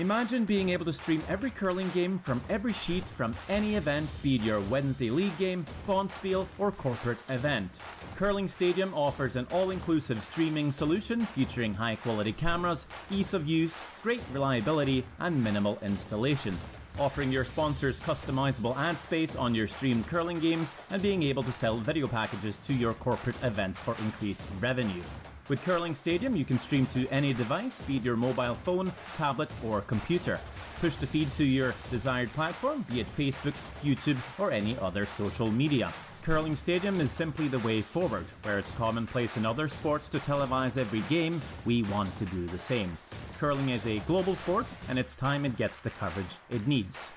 Imagine being able to stream every curling game from every sheet from any event, be it your Wednesday league game, bonspiel, or corporate event. Curling Stadium offers an all-inclusive streaming solution featuring high-quality cameras, ease of use, great reliability, and minimal installation. Offering your sponsors customizable ad space on your streamed curling games and being able to sell video packages to your corporate events for increased revenue. With Curling Stadium, you can stream to any device, be it your mobile phone, tablet, or computer. Push the feed to your desired platform, be it Facebook, YouTube, or any other social media. Curling Stadium is simply the way forward. Where it's commonplace in other sports to televise every game, we want to do the same. Curling is a global sport, and it's time it gets the coverage it needs.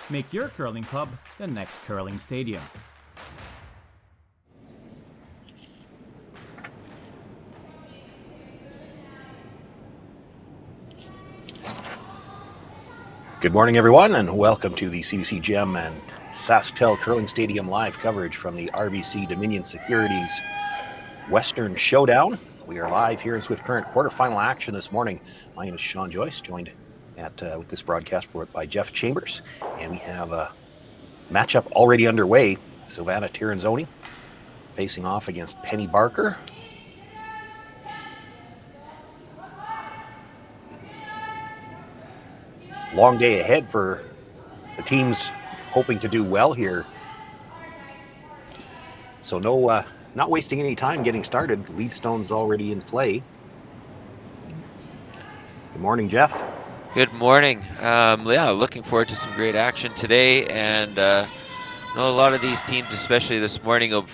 Make your curling club the next Curling Stadium. Good morning, everyone, and welcome to the CBC Gem and Sasktel Curling Stadium live coverage from the RBC Dominion Securities Western Showdown. We are live here in Swift Current quarterfinal action this morning. My name is Sean Joyce, joined with this broadcast by Jeff Chambers, and we have a matchup already underway. Silvana Tirinzoni facing off against Penny Barker. Long day ahead for the teams hoping to do well here. So not wasting any time getting started. Lead stone's already in play. Good morning, Jeff. Good morning. Yeah, looking forward to some great action today, and I know a lot of these teams, especially this morning, will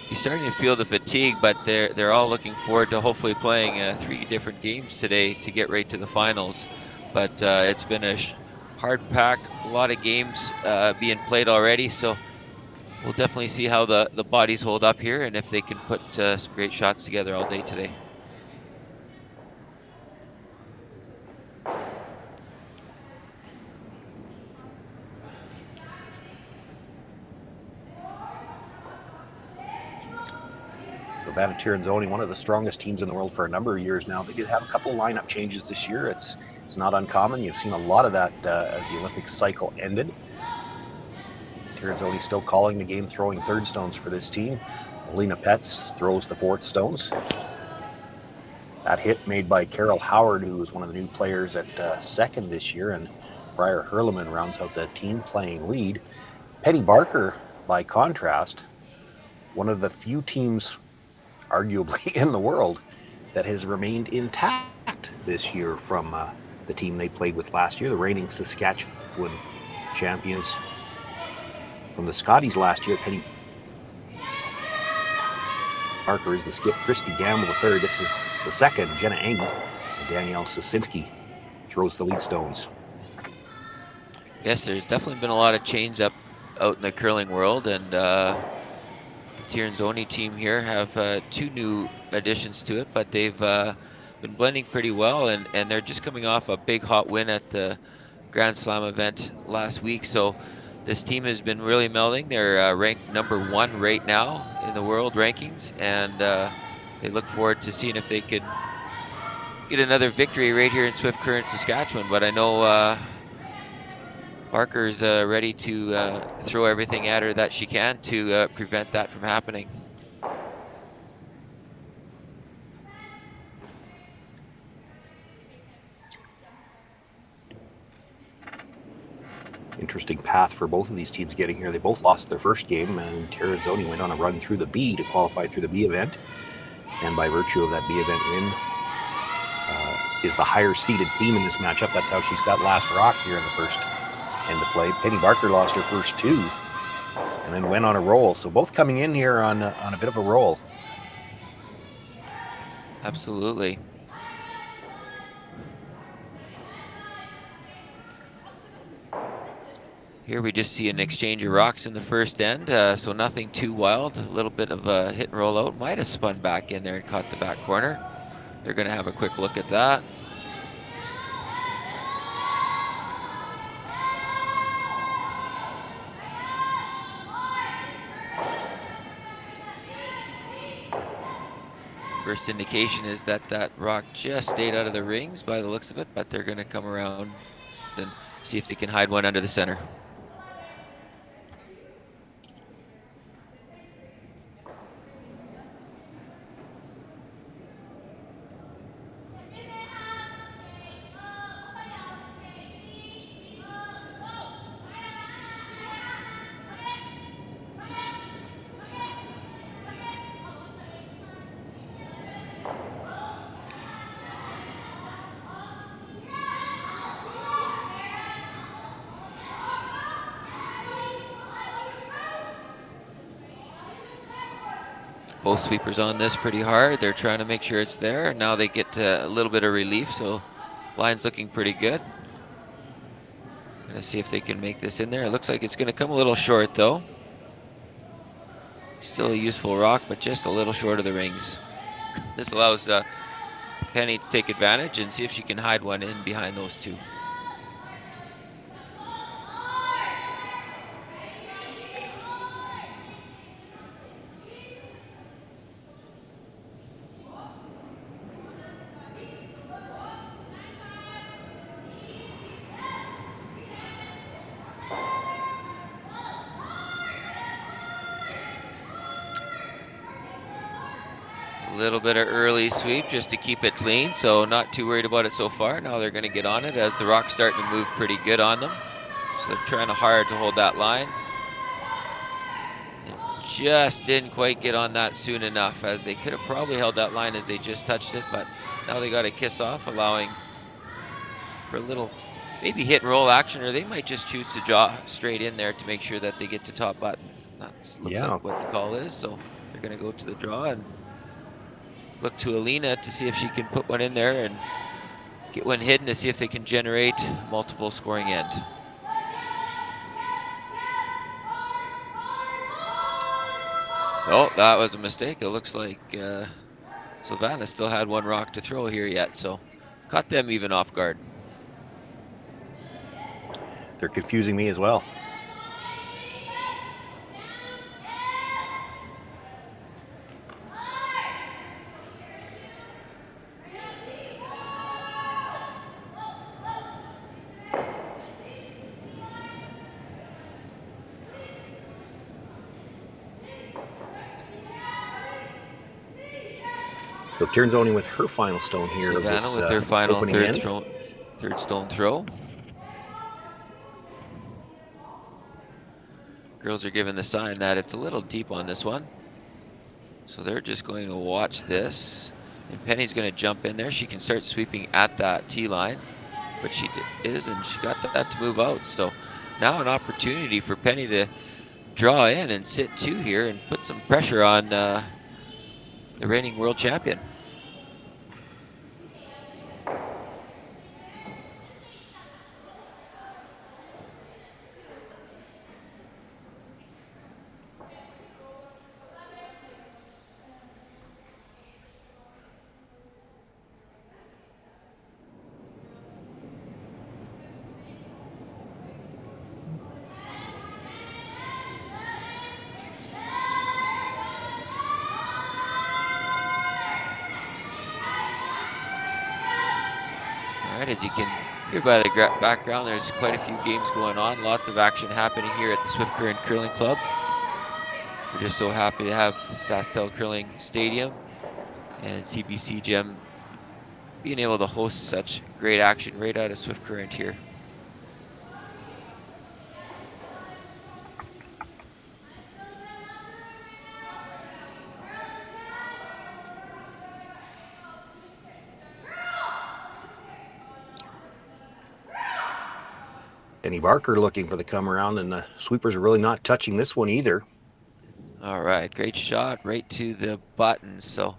be starting to feel the fatigue, but they're all looking forward to hopefully playing 3 different games today to get right to the finals. But it's been a hard pack, a lot of games being played already, so we'll definitely see how the bodies hold up here and if they can put some great shots together all day today. Silvana Tirinzoni, one of the strongest teams in the world for a number of years now. They did have a couple of lineup changes this year. It's not uncommon. You've seen a lot of that as the Olympic cycle ended. Tirinzoni still calling the game, throwing third stones for this team. Alina Petz throws the fourth stones. That hit made by Carol Howard, who is one of the new players at second this year, and Briar Hurleman rounds out the team playing lead. Penny Barker, by contrast, one of the few teams arguably in the world that has remained intact this year from the team they played with last year, the reigning Saskatchewan champions. From the Scotties last year, Penny Barker is the skip, Christy Gamble the third, this is the second, Jenna Angie, and Danielle Sosinski throws the lead stones. Yes, there's definitely been a lot of change up out in the curling world, and the Tirinzoni team here have 2 new additions to it, but they've been blending pretty well, and they're just coming off a big hot win at the Grand Slam event last week. So this team has been really melding. They're ranked number 1 right now in the world rankings, and they look forward to seeing if they could get another victory right here in Swift Current, Saskatchewan. But I know Barker's ready to throw everything at her that she can to prevent that from happening. Interesting path for both of these teams getting here. They both lost their first game, and Tirinzoni went on a run through the B to qualify through the B event. And by virtue of that B event win, is the higher seeded team in this matchup. That's how she's got last rock here in the first end of play. Penny Barker lost her first 2 and then went on a roll. So both coming in here on a bit of a roll. Absolutely. Here we just see an exchange of rocks in the first end, so nothing too wild. A little bit of a hit and roll out. Might have spun back in there and caught the back corner. They're going to have a quick look at that. First indication is that rock just stayed out of the rings by the looks of it, but they're going to come around involved and see if they can hide one under the center. Both sweepers on this pretty hard. They're trying to make sure it's there. Now they get a little bit of relief, so line's looking pretty good. Gonna see if they can make this in there. It looks like it's gonna come a little short though. Still a useful rock, but just a little short of the rings. This allows Penny to take advantage and see if she can hide one in behind those two. A little bit of early sweep just to keep it clean, so not too worried about it so far. Now they're going to get on it as the rock's starting to move pretty good on them. So they're trying hard to hold that line. And just didn't quite get on that soon enough, as they could have probably held that line as they just touched it, but now they got to kiss off, allowing for a little maybe hit and roll action, or they might just choose to draw straight in there to make sure that they get to top button. That looks like what the call is, so they're going to go to the draw and look to Alina to see if she can put one in there and get one hidden to see if they can generate multiple scoring end. Oh, that was a mistake. It looks like Silvana still had one rock to throw here yet, so caught them even off guard. They're confusing me as well. So Tirinzoni with her final stone here. Silvana with their final third stone throw. Girls are giving the sign that it's a little deep on this one. So they're just going to watch this. And Penny's going to jump in there. She can start sweeping at that tee line, but she is, and she got that to move out. So now an opportunity for Penny to draw in and sit two here and put some pressure on the reigning world champion. As you can hear by the background, there's quite a few games going on. Lots of action happening here at the Swift Current Curling Club. We're just so happy to have Sasktel Curling Stadium and CBC Gem being able to host such great action right out of Swift Current here. Penny Barker looking for the come around, and the sweepers are really not touching this one either. All right, great shot right to the button. So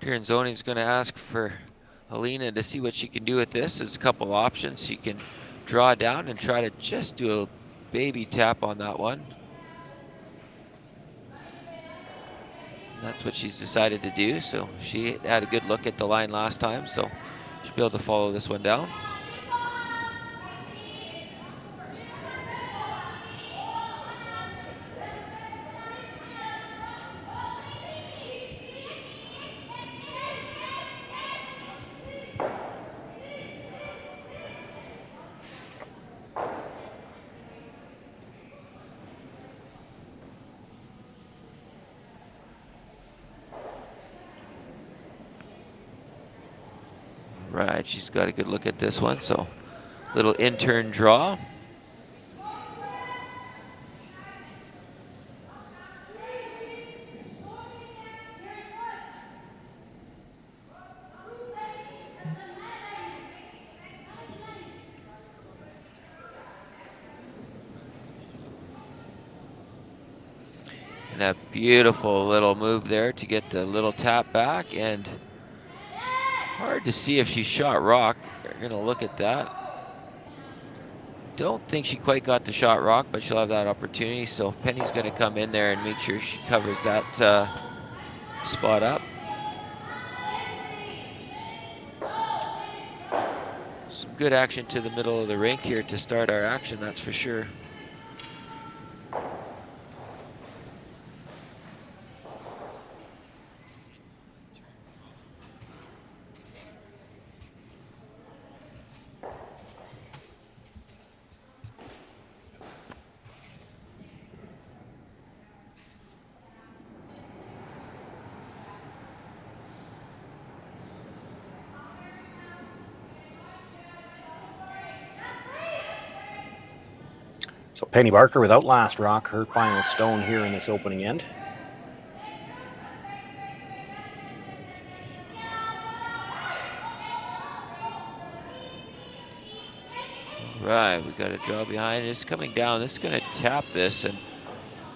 Tirinzoni is going to ask for Alina to see what she can do with this. There's a couple options. She can draw down and try to just do a baby tap on that one. And that's what she's decided to do. So she had a good look at the line last time, so she'll be able to follow this one down. right, she's got a good look at this one. So little intern draw. And a beautiful little move there to get the little tap back, and hard to see if she shot rock. We're gonna look at that. Don't think she quite got the shot rock, but she'll have that opportunity. So Penny's gonna come in there and make sure she covers that spot up. Some good action to the middle of the rink here to start our action, that's for sure. So Penny Barker without last rock, her final stone here in this opening end. Right, we got a draw behind. It's coming down. This is going to tap this, and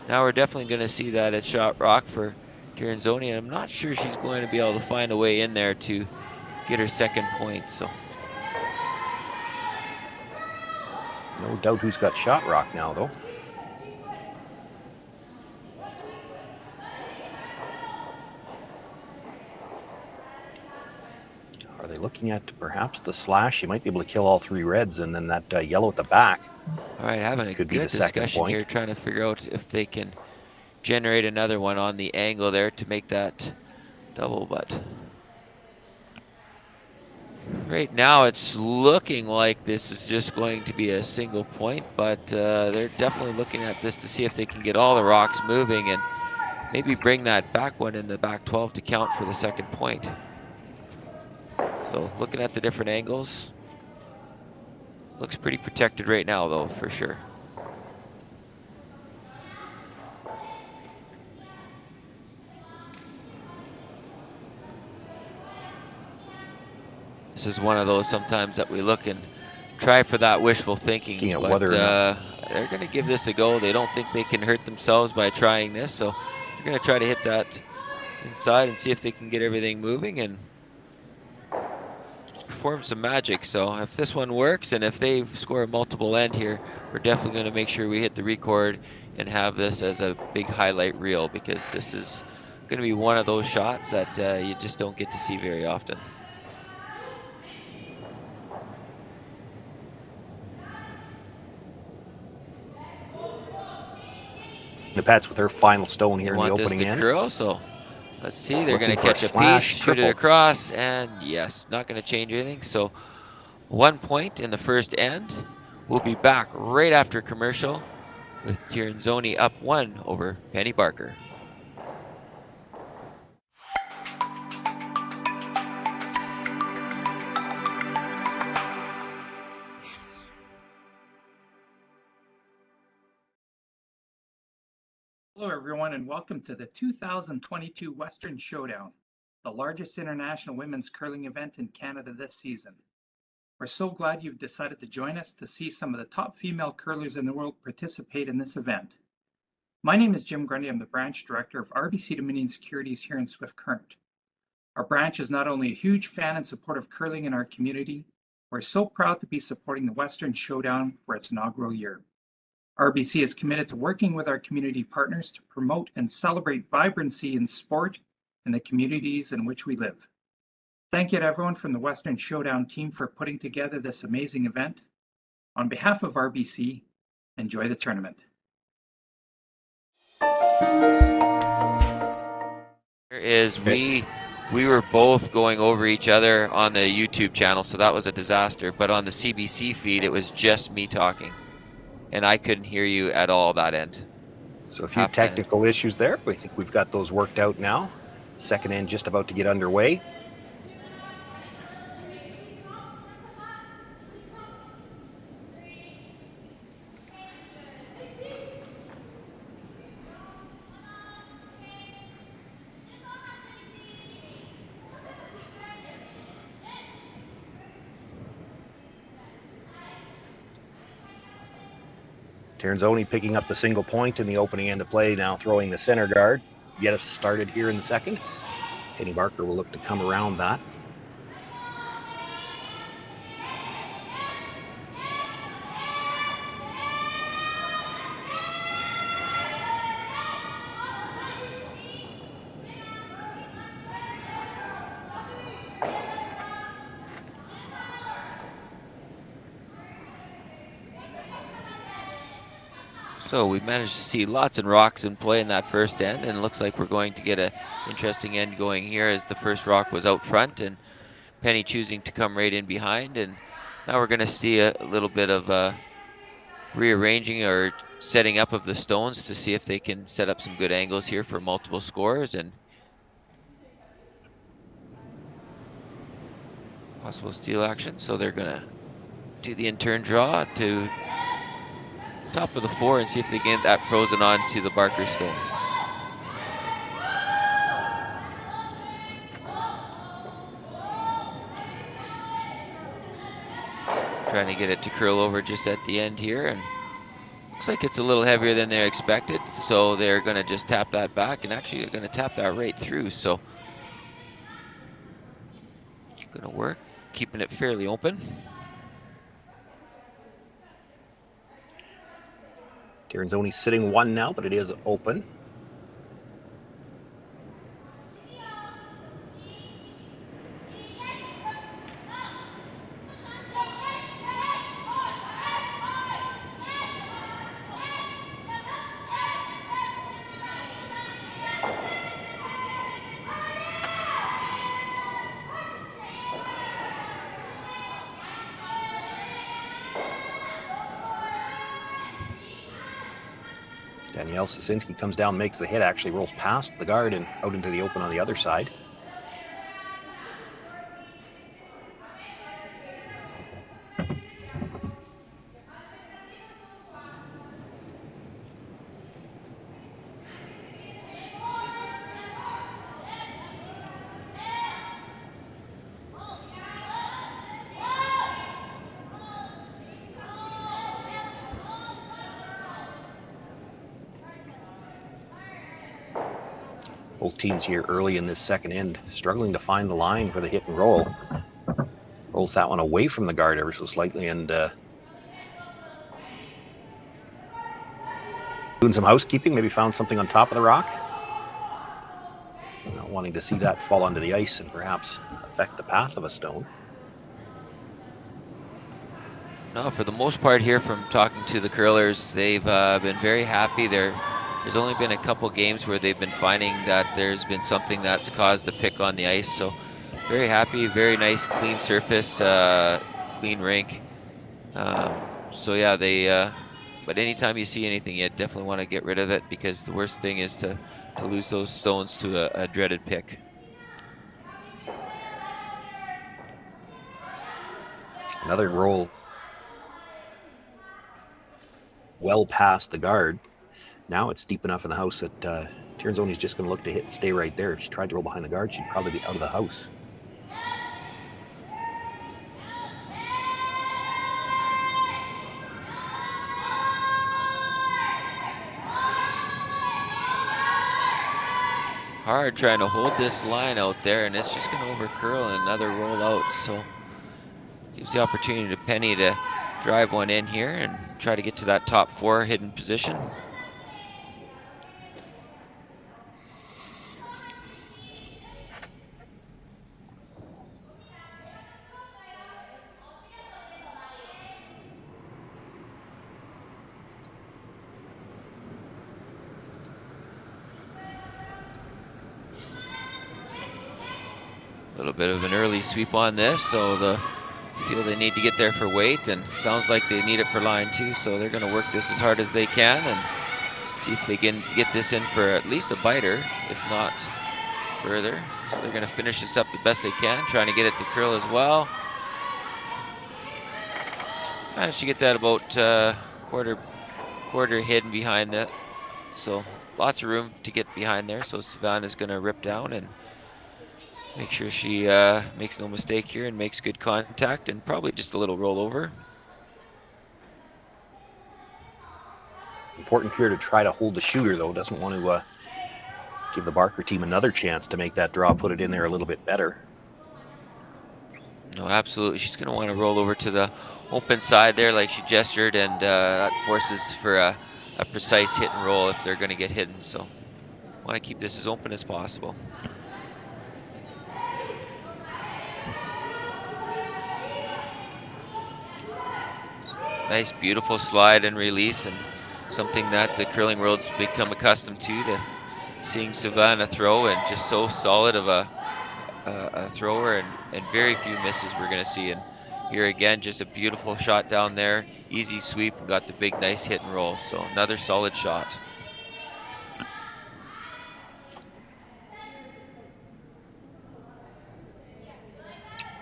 now we're definitely going to see that at shot rock for Tirinzoni. And I'm not sure she's going to be able to find a way in there to get her second point. So No doubt who's got shot rock now, though. Are they looking at perhaps the slash? You might be able to kill all three reds, and then that yellow at the back. all right, having a Could be good the second discussion point. here, trying to figure out if they can generate another one on the angle there to make that double, but right now it's looking like this is just going to be a single point, but they're definitely looking at this to see if they can get all the rocks moving and maybe bring that back one in the back 12 to count for the second point. So looking at the different angles, looks pretty protected right now though, for sure. This is one of those sometimes that we look and try for that wishful thinking, but they're going to give this a go. They don't think they can hurt themselves by trying this, so they're going to try to hit that inside and see if they can get everything moving and perform some magic. So if this one works and if they score a multiple end here, we're definitely going to make sure we hit the record and have this as a big highlight reel, because this is going to be one of those shots that you just don't get to see very often. The Pats with their final stone here They in the want opening this to end. curl, so let's see. They're going to Looking for catch a a slash, piece, shoot it triple. across, and yes, not going to change anything. So 1 point in the first end. We'll be back right after commercial with Tirinzoni up 1 over Penny Barker. Hello everyone and welcome to the 2022 Western Showdown, the largest international women's curling event in Canada this season. We're so glad you've decided to join us to see some of the top female curlers in the world participate in this event. My name is Jim Grundy. I'm the branch director of RBC Dominion Securities here in Swift Current. Our branch is not only a huge fan and supporter of curling in our community, we're so proud to be supporting the Western Showdown for its inaugural year. RBC is committed to working with our community partners to promote and celebrate vibrancy in sport in the communities in which we live. Thank you to everyone from the Western Showdown team for putting together this amazing event. On behalf of RBC, enjoy the tournament. We were both going over each other on the YouTube channel, so that was a disaster. But on the CBC feed, it was just me talking, and I couldn't hear you at all that end. So a few technical issues there, but I think we've got those worked out now. Second end just about to get underway. Tirinzoni picking up the single point in the opening end of play, now throwing the center guard. Get us started here in the second. Penny Barker will look to come around that. So we managed to see lots of rocks in play in that first end, and it looks like we're going to get an interesting end going here as the first rock was out front and Penny choosing to come right in behind. And now we're going to see a little bit of rearranging or setting up of the stones to see if they can set up some good angles here for multiple scores and possible steal action. So they're going to do the in-turn draw to top of the 4 and see if they get that frozen on to the Barker stone. Trying to get it to curl over just at the end here, and looks like it's a little heavier than they expected, so they're going to just tap that back, and actually they're going to tap that right through, so going to work, keeping it fairly open. Tirinzoni sitting 1 now, but it is open. Danielle Sasinski comes down, makes the hit, actually rolls past the guard and out into the open on the other side. Both teams here early in this second end, struggling to find the line for the hit and roll. Rolls that one away from the guard ever so slightly and doing some housekeeping, maybe found something on top of the rock. Not wanting to see that fall onto the ice and perhaps affect the path of a stone. No, for the most part here from talking to the curlers, they've been very happy. There's only been a couple games where they've been finding that there's been something that's caused a pick on the ice. So very happy, very nice, clean surface, clean rink. So yeah, but anytime you see anything, you definitely want to get rid of it because the worst thing is to lose those stones to a dreaded pick. Another roll well past the guard. Now it's deep enough in the house that Tirinzoni's just going to look to hit and stay right there. If she tried to roll behind the guard, she'd probably be out of the house. Hard trying to hold this line out there, and it's just going to overcurl and another roll out. So gives the opportunity to Penny to drive one in here and try to get to that top 4 hidden position. A little bit of an early sweep on this, so the feel they need to get there for weight, and sounds like they need it for line too, so they're going to work this as hard as they can and see if they can get this in for at least a biter, if not further. So they're going to finish this up the best they can, trying to get it to curl as well. Managed to get that about quarter hidden behind that, so lots of room to get behind there. So Silvana's going to rip down and make sure she makes no mistake here and makes good contact and probably just a little rollover. Important here to try to hold the shooter, though. Doesn't want to give the Barker team another chance to make that draw, put it in there a little bit better. No, absolutely. She's going to want to roll over to the open side there like she gestured, and that forces for a precise hit and roll if they're going to get hidden. So want to keep this as open as possible. Nice, beautiful slide and release, and something that the curling world's become accustomed to seeing Silvana throw, and just so solid of a thrower, and very few misses we're going to see. And here again, just a beautiful shot down there, easy sweep, and got the big nice hit and roll. So another solid shot.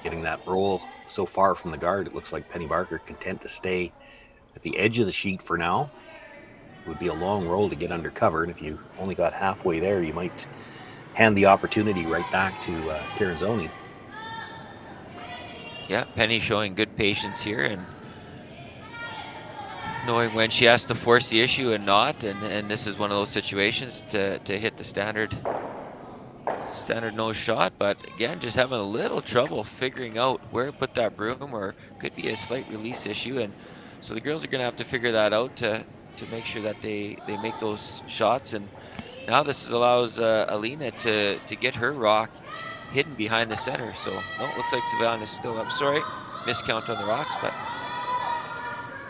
Getting that roll so far from the guard, it looks like Penny Barker content to stay at the edge of the sheet for now. It would be a long roll to get under cover, and if you only got halfway there, you might hand the opportunity right back to Tirinzoni. Yeah, Penny showing good patience here and knowing when she has to force the issue and not, and this is one of those situations to hit the standard no shot, but again, just having a little trouble figuring out where to put that broom, or could be a slight release issue. And so the girls are going to have to figure that out to make sure that they make those shots. And now this allows Alina to get her rock hidden behind the center. So no, it looks like Savannah's still up. Sorry, miscount on the rocks, but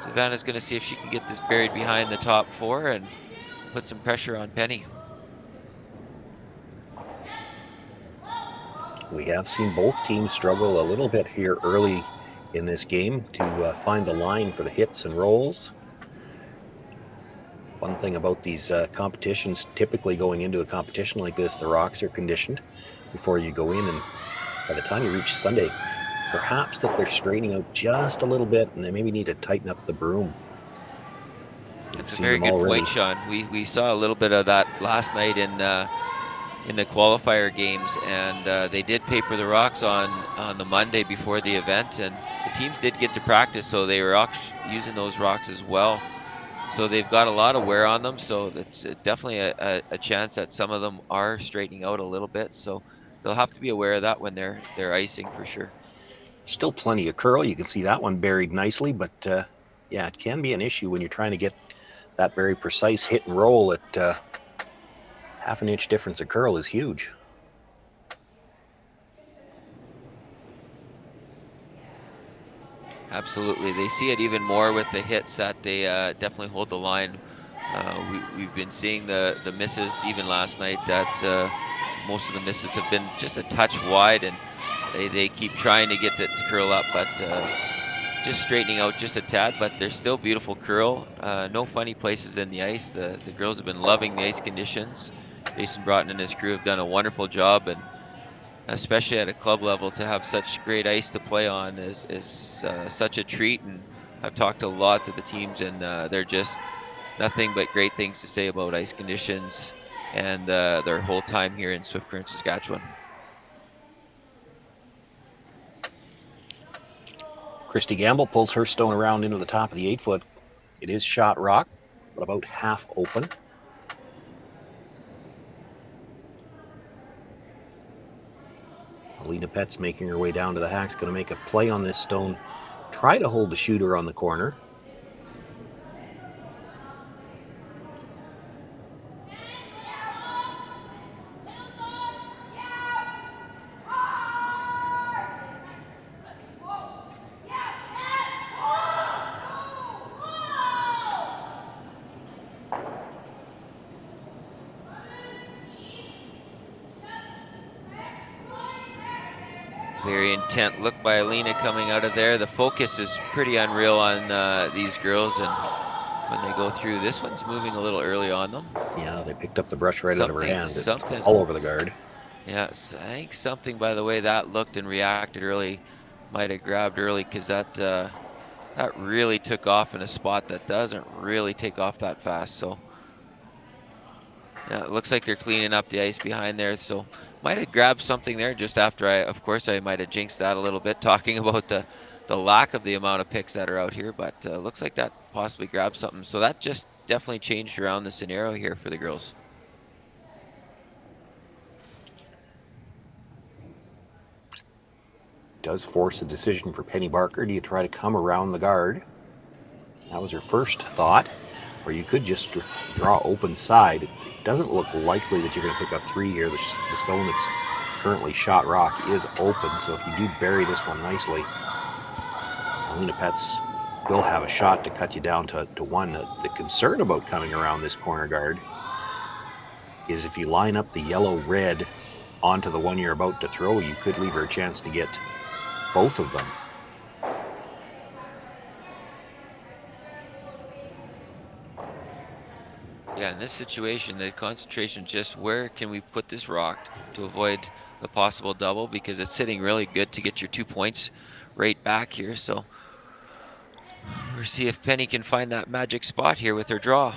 Savannah's going to see if she can get this buried behind the top four and put some pressure on Penny. We have seen both teams struggle a little bit here early in this game to find the line for the hits and rolls. One thing about these competitions, typically going into a competition like this, the rocks are conditioned before you go in, and by the time you reach Sunday, perhaps that they're straightening out just a little bit, and they maybe need to tighten up the broom. That's a very good point, Sean. We saw a little bit of that last night in the qualifier games, and they did paper the rocks on the Monday before the event, and the teams did get to practice, so they were using those rocks as well. So they've got a lot of wear on them, so it's definitely a chance that some of them are straightening out a little bit. So they'll have to be aware of that when they're icing for sure. Still plenty of curl. You can see that one buried nicely, but yeah, it can be an issue when you're trying to get that very precise hit and roll at half an inch difference of curl is huge. Absolutely. They see it even more with the hits that they definitely hold the line. We've been seeing the misses even last night, that most of the misses have been just a touch wide, and they keep trying to get that to curl up, but just straightening out just a tad, but they're still beautiful curl. No funny places in the ice. The girls have been loving the ice conditions. Jason Broughton and his crew have done a wonderful job, and especially at a club level, to have such great ice to play on is such a treat. And I've talked to lots of the teams, and they're just nothing but great things to say about ice conditions and their whole time here in Swift Current, Saskatchewan. Christy Gamble pulls her stone around into the top of the 8-foot. It is shot rock, but about half open. Alina Petz making her way down to the hack's going to make a play on this stone, try to hold the shooter on the corner. Very intent look by Alina coming out of there. The focus is pretty unreal on these girls, and when they go through, this one's moving a little early on them. Yeah, they picked up the brush right out of her hand. It's Something all over the guard. Yes, I think something, by the way that looked and reacted early, might have grabbed early, because that really took off in a spot that doesn't really take off that fast. So yeah, it looks like they're cleaning up the ice behind there. So might have grabbed something there just after of course, I might have jinxed that a little bit, talking about the lack of the amount of picks that are out here. But looks like that possibly grab something. So that just definitely changed around the scenario here for the girls. Does force a decision for Penny Barker. Do you try to come around the guard? That was her first thought. Or you could just draw open side. It doesn't look likely that you're going to pick up 3 here. The stone that's currently shot rock is open, so if you do bury this one nicely, Alina Pets will have a shot to cut you down to 1. The concern about coming around this corner guard is if you line up the yellow-red onto the one you're about to throw, you could leave her a chance to get both of them. Yeah, in this situation, the concentration just where can we put this rock to avoid the possible double, because it's sitting really good to get your 2 points right back here. So we'll see if Penny can find that magic spot here with her draw.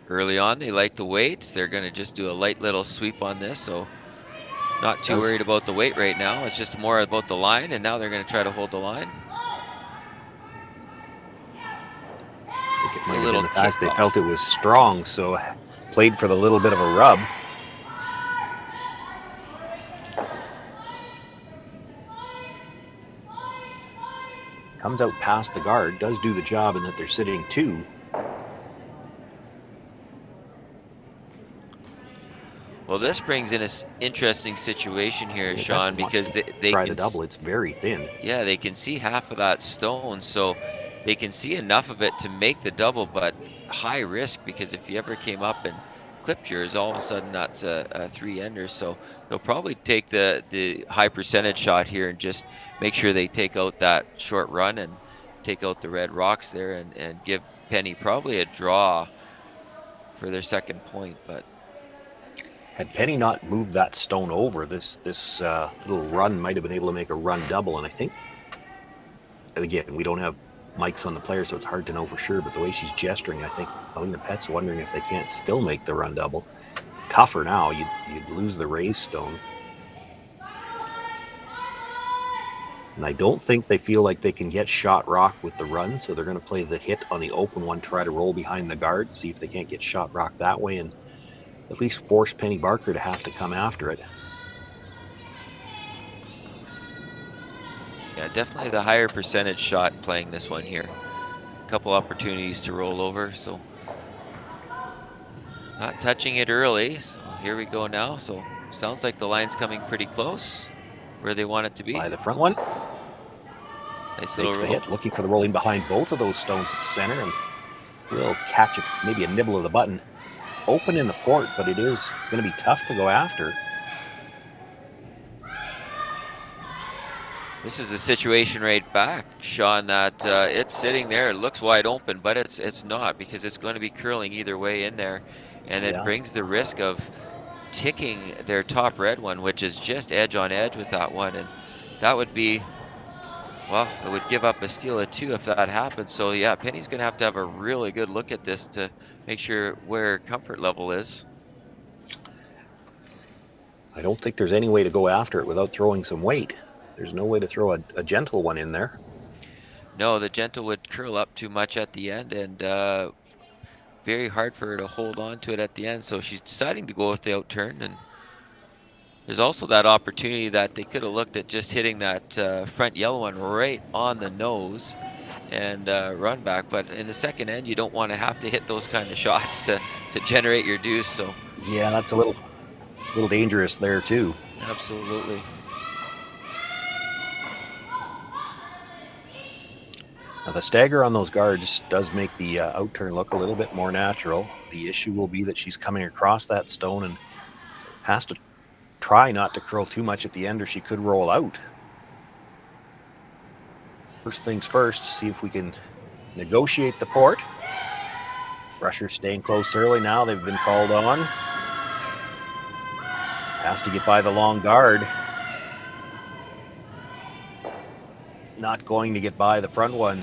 Early on, they like the weight. They're going to just do a light little sweep on this, so not too worried about the weight right now. It's just more about the line, and now they're going to try to hold the line. I think it might have been the fact they felt it was strong, so played for the little bit of a rub. Comes out past the guard, does do the job in that they're sitting 2. Well, this brings in an interesting situation here, Sean, because they try can the double. It's very thin. Yeah, they can see half of that stone, so they can see enough of it to make the double, but high risk, because if you ever came up and clipped yours, all of a sudden that's a 3-ender. So they'll probably take the high percentage shot here and just make sure they take out that short run and take out the red rocks there, and give Penny probably a draw for their second point. But had Penny not moved that stone over, this little run might have been able to make a run double. And I think, and again, we don't have mics on the player, so it's hard to know for sure, but the way she's gesturing, I think Alina Pet's wondering if they can't still make the run double. Tougher now, you'd lose the raised stone. And I don't think they feel like they can get shot rock with the run, so they're going to play the hit on the open one, try to roll behind the guard, see if they can't get shot rock that way, and at least force Penny Barker to have to come after it. yeah, definitely the higher percentage shot playing this one here. A couple opportunities to roll over, so not touching it early. So here we go now. So sounds like the line's coming pretty close where they want it to be. By the front one. Nice little roll. Hit, looking for the rolling behind both of those stones at the center, and will catch it, maybe a nibble of the button. Open in the port, but it is going to be tough to go after. This is a situation right back, Sean, that it's sitting there. It looks wide open, but it's not, because it's going to be curling either way in there. And it brings the risk of ticking their top red one, which is just edge on edge with that one. And that would be, well, it would give up a steal of 2 if that happens. So yeah, Penny's going to have a really good look at this to make sure where comfort level is. I don't think there's any way to go after it without throwing some weight. There's no way to throw a gentle one in there. No, the gentle would curl up too much at the end, and very hard for her to hold on to it at the end. So she's deciding to go with the outturn. And there's also that opportunity that they could have looked at just hitting that front yellow one right on the nose and run back. But in the second end, you don't want to have to hit those kind of shots to generate your deuce. So yeah, that's a little dangerous there too. Absolutely. Now the stagger on those guards does make the outturn look a little bit more natural. The issue will be that she's coming across that stone and has to try not to curl too much at the end, or she could roll out. First things first, see if we can negotiate the port. Rushers staying close early now. They've been called on. Has to get by the long guard. Not going to get by the front one.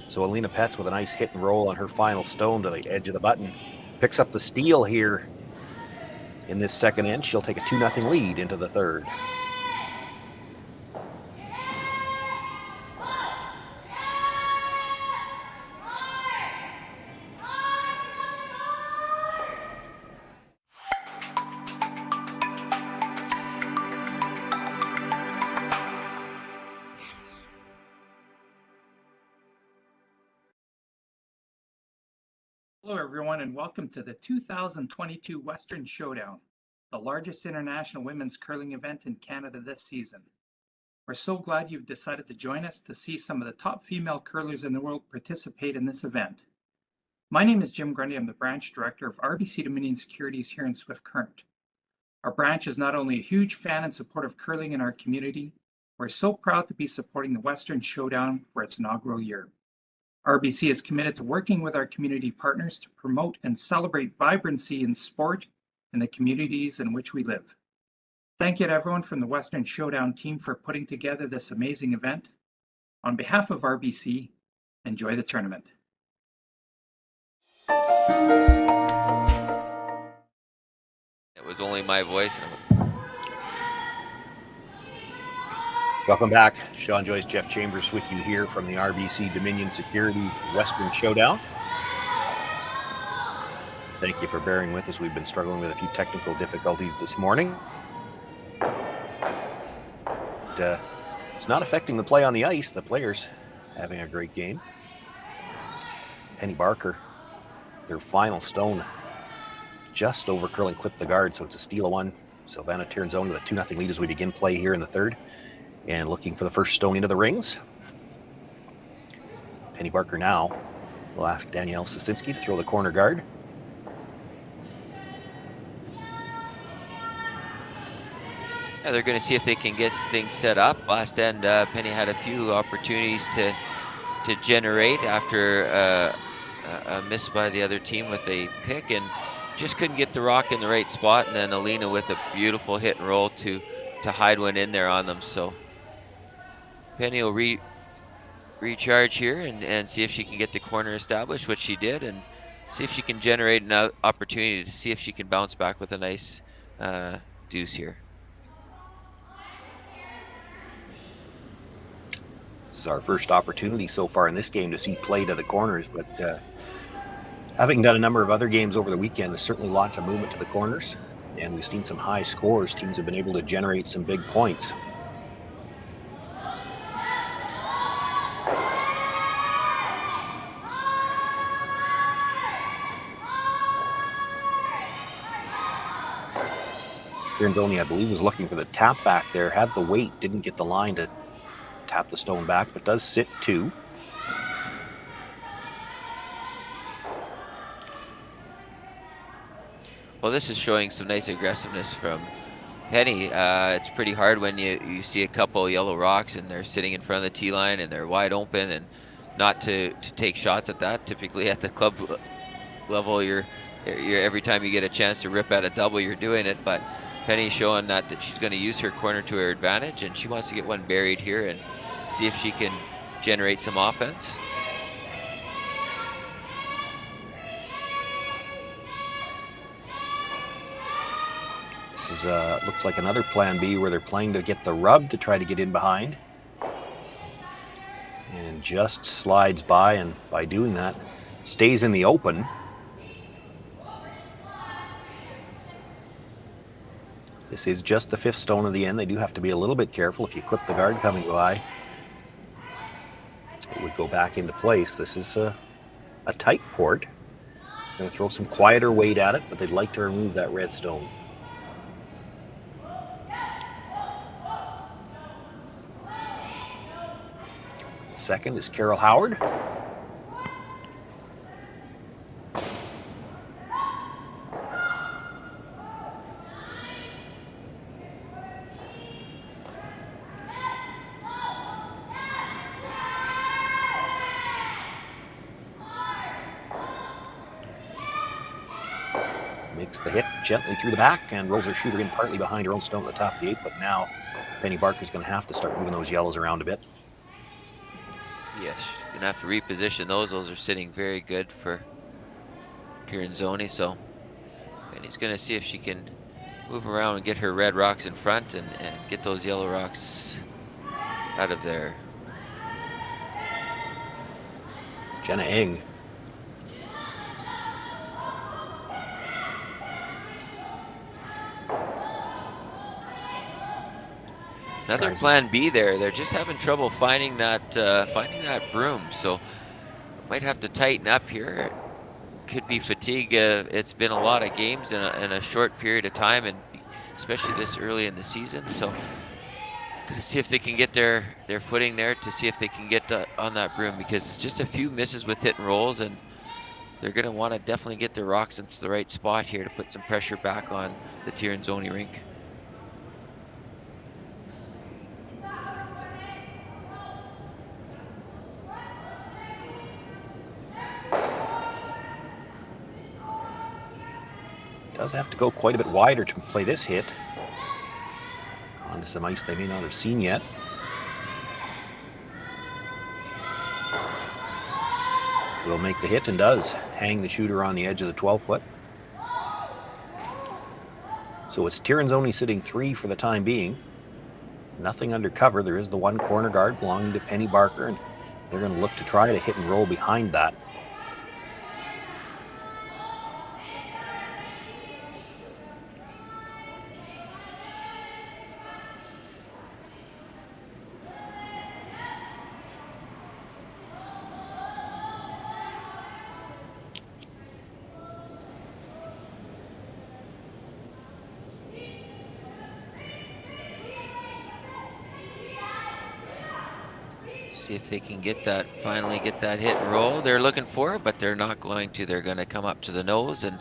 So Alina Pets with a nice hit and roll on her final stone to the edge of the button. picks up the steal here in this second end. She'll take a 2-0 lead into the third. Hello everyone and welcome to the 2022 Western Showdown, the largest international women's curling event in Canada this season. We're so glad you've decided to join us to see some of the top female curlers in the world participate in this event. My name is Jim Grundy. I'm the branch director of RBC Dominion Securities here in Swift Current. Our branch is not only a huge fan and support of curling in our community, we're so proud to be supporting the Western Showdown for its inaugural year. RBC is committed to working with our community partners to promote and celebrate vibrancy in sport in the communities in which we live. Thank you to everyone from the Western Showdown team for putting together this amazing event. On behalf of RBC, enjoy the tournament. It was only my voice. Welcome back. Sean Joyce, Jeff Chambers with you here from the RBC Dominion Security Western Showdown. Thank you for bearing with us. We've been struggling with a few technical difficulties this morning. It's not affecting the play on the ice. The players having a great game. Penny Barker, their final stone, just over curling clipped the guard, so it's a steal of one. Silvana Tirinzoni with a 2-0 lead as we begin play here in the third. And looking for the first stone into the rings. Penny Barker now will ask Danielle Sasinski to throw the corner guard. Yeah, they're going to see if they can get things set up. Last end, Penny had a few opportunities to generate after a miss by the other team with a pick, and just couldn't get the rock in the right spot. And then Alina with a beautiful hit and roll to hide one in there on them. So Penny will recharge here and see if she can get the corner established, which she did, and see if she can generate an opportunity to see if she can bounce back with a nice deuce here. This is our first opportunity so far in this game to see play to the corners, but having done a number of other games over the weekend, there's certainly lots of movement to the corners, and we've seen some high scores. Teams have been able to generate some big points. Tirinzoni, I believe, was looking for the tap back there, had the weight, didn't get the line to tap the stone back, but does sit two. Well, this is showing some nice aggressiveness from Penny. It's pretty hard when you see a couple yellow rocks and they're sitting in front of the tee line and they're wide open, and not to take shots at that. Typically at the club level, you're every time you get a chance to rip at a double, you're doing it. But Penny's showing that she's going to use her corner to her advantage, and she wants to get one buried here and see if she can generate some offense. This is looks like another plan B where they're playing to get the rub to try to get in behind. And just slides by, and by doing that, stays in the open. This is just the fifth stone of the end. They do have to be a little bit careful. If you clip the guard coming by, it would go back into place. This is a tight port. Going to throw some quieter weight at it, but they'd like to remove that red stone. Second is Carol Howard. Makes the hit gently through the back and rolls her shooter in partly behind her own stone at the top of the 8-foot. Now Penny Barker's going to have to start moving those yellows around a bit. Yes, she's going to have to reposition those. Those are sitting very good for Tirinzoni. So Penny's going to see if she can move around and get her red rocks in front and get those yellow rocks out of there. Jenna Eng. Another plan B there. They're just having trouble finding that broom. So might have to tighten up here. Could be fatigue. It's been a lot of games in a short period of time, and especially this early in the season. So to see if they can get their footing there, to see if they can get on that broom, because it's just a few misses with hit and rolls, and they're going to want to definitely get their rocks into the right spot here to put some pressure back on the Tirinzoni rink. Does have to go quite a bit wider to play this hit. Onto some ice they may not have seen yet. Will make the hit and does hang the shooter on the edge of the 12-foot. So it's Tirinzoni sitting 3 for the time being. Nothing under cover. There is the one corner guard belonging to Penny Barker, and they're going to look to try to hit and roll behind that. See if they can finally get that hit and roll they're looking for, but they're not going to. They're going to come up to the nose and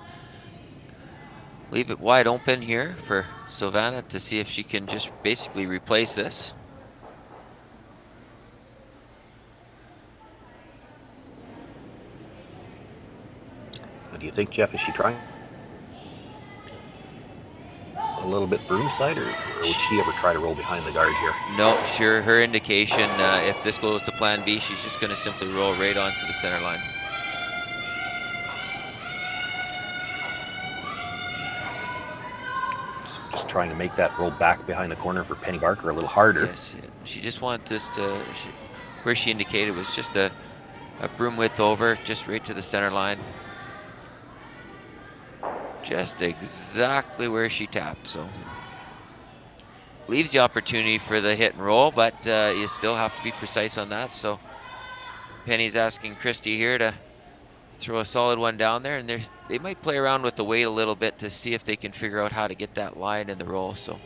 leave it wide open here for Silvana to see if she can just basically replace this. What do you think, Jeff? Is she trying a little bit broom side, or would she ever try to roll behind the guard here? No, sure. Her indication, if this goes to plan B, she's just going to simply roll right onto the center line. Just trying to make that roll back behind the corner for Penny Barker a little harder. Yes, she just wanted this to, where she indicated was just a broom width over, just right to the center line. Just exactly where she tapped, so leaves the opportunity for the hit and roll, but you still have to be precise on that. So Penny's asking Christy here to throw a solid one down there, and they might play around with the weight a little bit to see if they can figure out how to get that line in the roll. So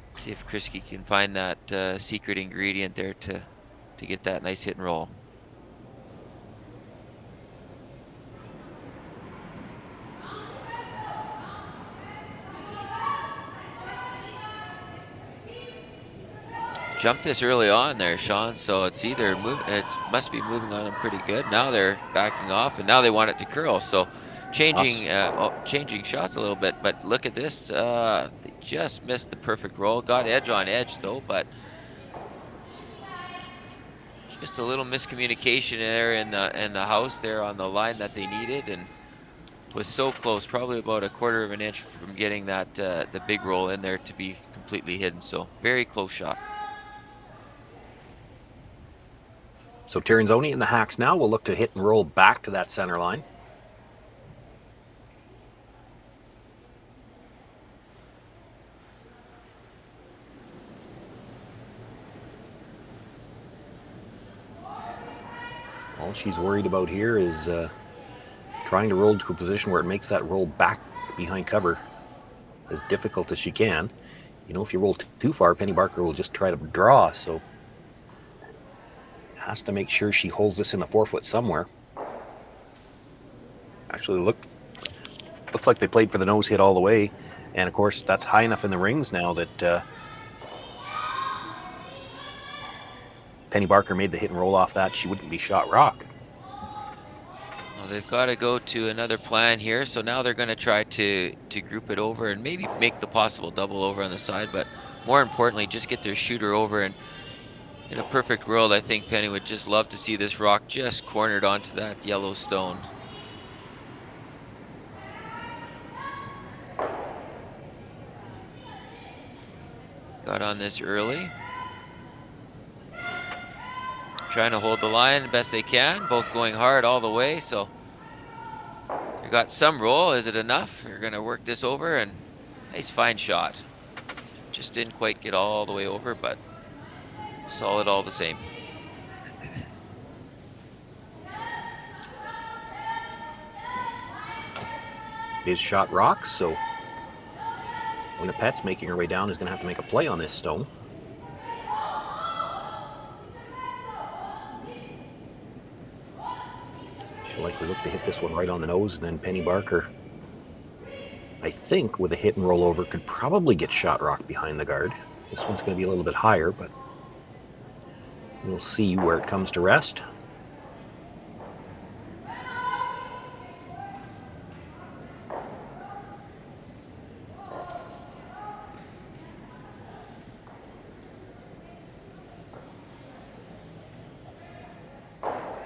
see if Christy can find that secret ingredient there to get that nice hit and roll. Jumped this early on there, Sean, so it's either it must be moving on them pretty good. Now they're backing off, and now they want it to curl, so changing shots a little bit. But look at this, they just missed the perfect roll. Got edge on edge though, but just a little miscommunication there in the house there on the line that they needed, and was so close, probably about a quarter of an inch from getting that the big roll in there to be completely hidden. So very close shot. So Tirinzoni and the Hacks now will look to hit and roll back to that center line. All she's worried about here is trying to roll to a position where it makes that roll back behind cover as difficult as she can. You know, if you roll too far, Penny Barker will just try to draw, so has to make sure she holds this in the 4-foot somewhere. Actually looked like they played for the nose hit all the way, and of course that's high enough in the rings now that Penny Barker made the hit and roll off that. She wouldn't be shot rock. Well, they've got to go to another plan here, so now they're going to try to group it over and maybe make the possible double over on the side, but more importantly just get their shooter over. And in a perfect world, I think Penny would just love to see this rock just cornered onto that yellow stone. got on this early. Trying to hold the line the best they can, both going hard all the way, so you got some roll. Is it enough? You're gonna work this over, and nice fine shot. Just didn't quite get all the way over, but solid all the same. His shot rocks, so Alina Petz, making her way down, is going to have to make a play on this stone. She'll likely look to hit this one right on the nose, and then Penny Barker, I think, with a hit and roll over, could probably get shot rock behind the guard. This one's going to be a little bit higher, but we'll see where it comes to rest.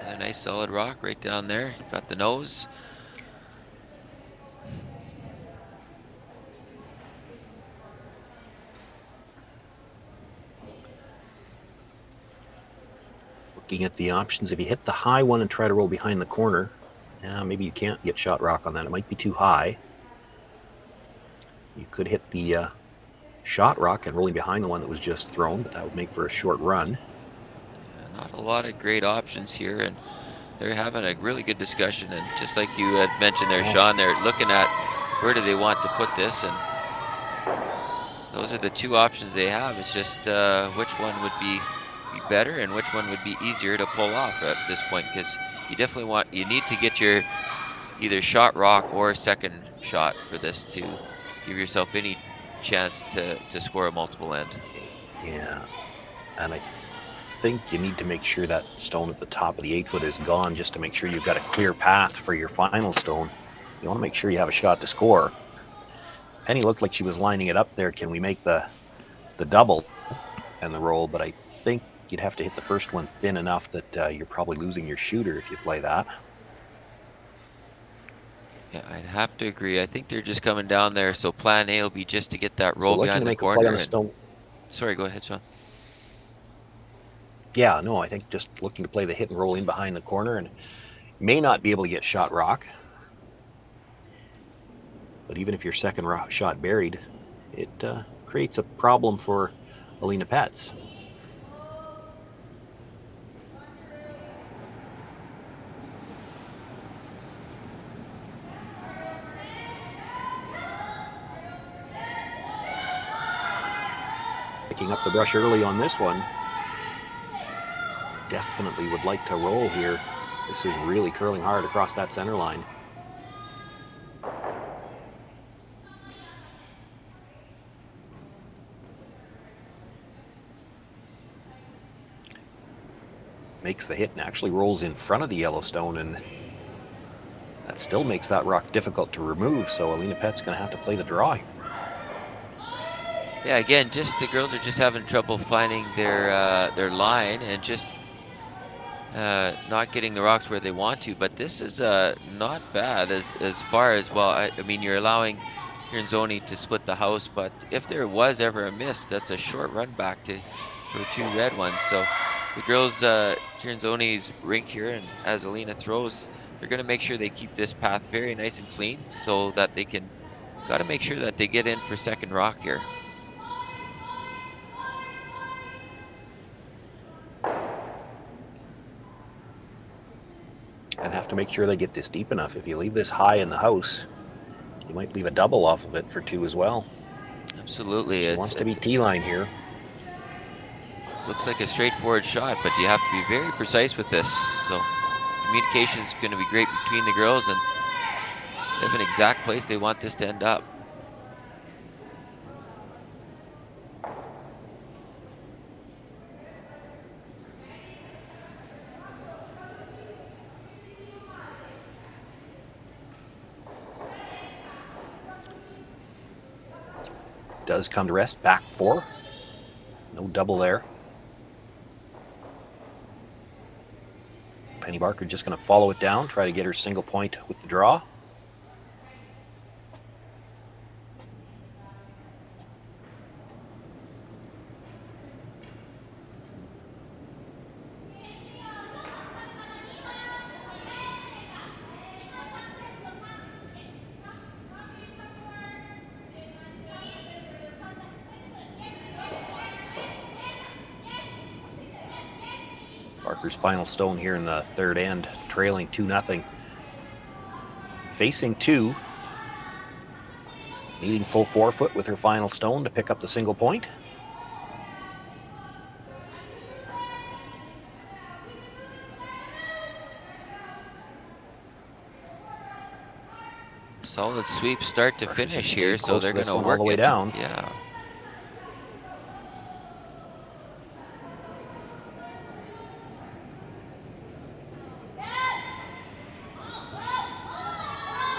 A nice solid rock right down there. Got the nose. Looking at the options, if you hit the high one and try to roll behind the corner, maybe you can't get shot rock on that. It might be too high. You could hit the shot rock and rolling behind the one that was just thrown, but that would make for a short run. Not a lot of great options here, and they're having a really good discussion. And just like you had mentioned there, Sean, they're looking at where do they want to put this, and those are the two options they have. It's just which one would be better and which one would be easier to pull off at this point, because you need to get your either shot rock or second shot for this to give yourself any chance to score a multiple end. Yeah, and I think you need to make sure that stone at the top of the 8 foot is gone, just to make sure you've got a clear path for your final stone. You want to make sure you have a shot to score. Penny looked like she was lining it up there. Can we make the double and the roll? But I think you'd have to hit the first one thin enough that you're probably losing your shooter if you play that. Yeah, I'd have to agree. I think they're just coming down there, so plan A will be just to get that roll So looking behind to the make a play corner. on a stone. Sorry, go ahead, Sean. Yeah, no, I think just looking to play the hit and roll in behind the corner, and may not be able to get shot rock. But even if your second shot buried, it creates a problem for Alina Petz. Picking up the brush early on this one. Definitely would like to roll here. This is really curling hard across that center line. Makes the hit and actually rolls in front of the Yellowstone, and that still makes that rock difficult to remove, so Alina Pet's going to have to play the draw. Yeah, again, just the girls are just having trouble finding their line and just not getting the rocks where they want to. But this is not bad as far as, well, I mean, you're allowing Tirinzoni to split the house, but if there was ever a miss, that's a short run back for two red ones. So the girls, Tirinzoni's rink here, and as Alina throws, they're going to make sure they keep this path very nice and clean so that they can, got to make sure that they get in for second rock here. And have to make sure they get this deep enough. If you leave this high in the house, you might leave a double off of it for two as well. Absolutely. It wants to be T-line here. Looks like a straightforward shot, but you have to be very precise with this. So communication is going to be great between the girls, and they have an exact place they want this to end up. Does come to rest, back four. No double there. Penny Barker just going to follow it down, try to get her single point with the draw. Parker's final stone here in the third end, trailing 2-0. Facing 2. Needing full 4-foot with her final stone to pick up the single point. Solid sweep start to finish here, so Close they're to this going to one work all the way it. down. Yeah.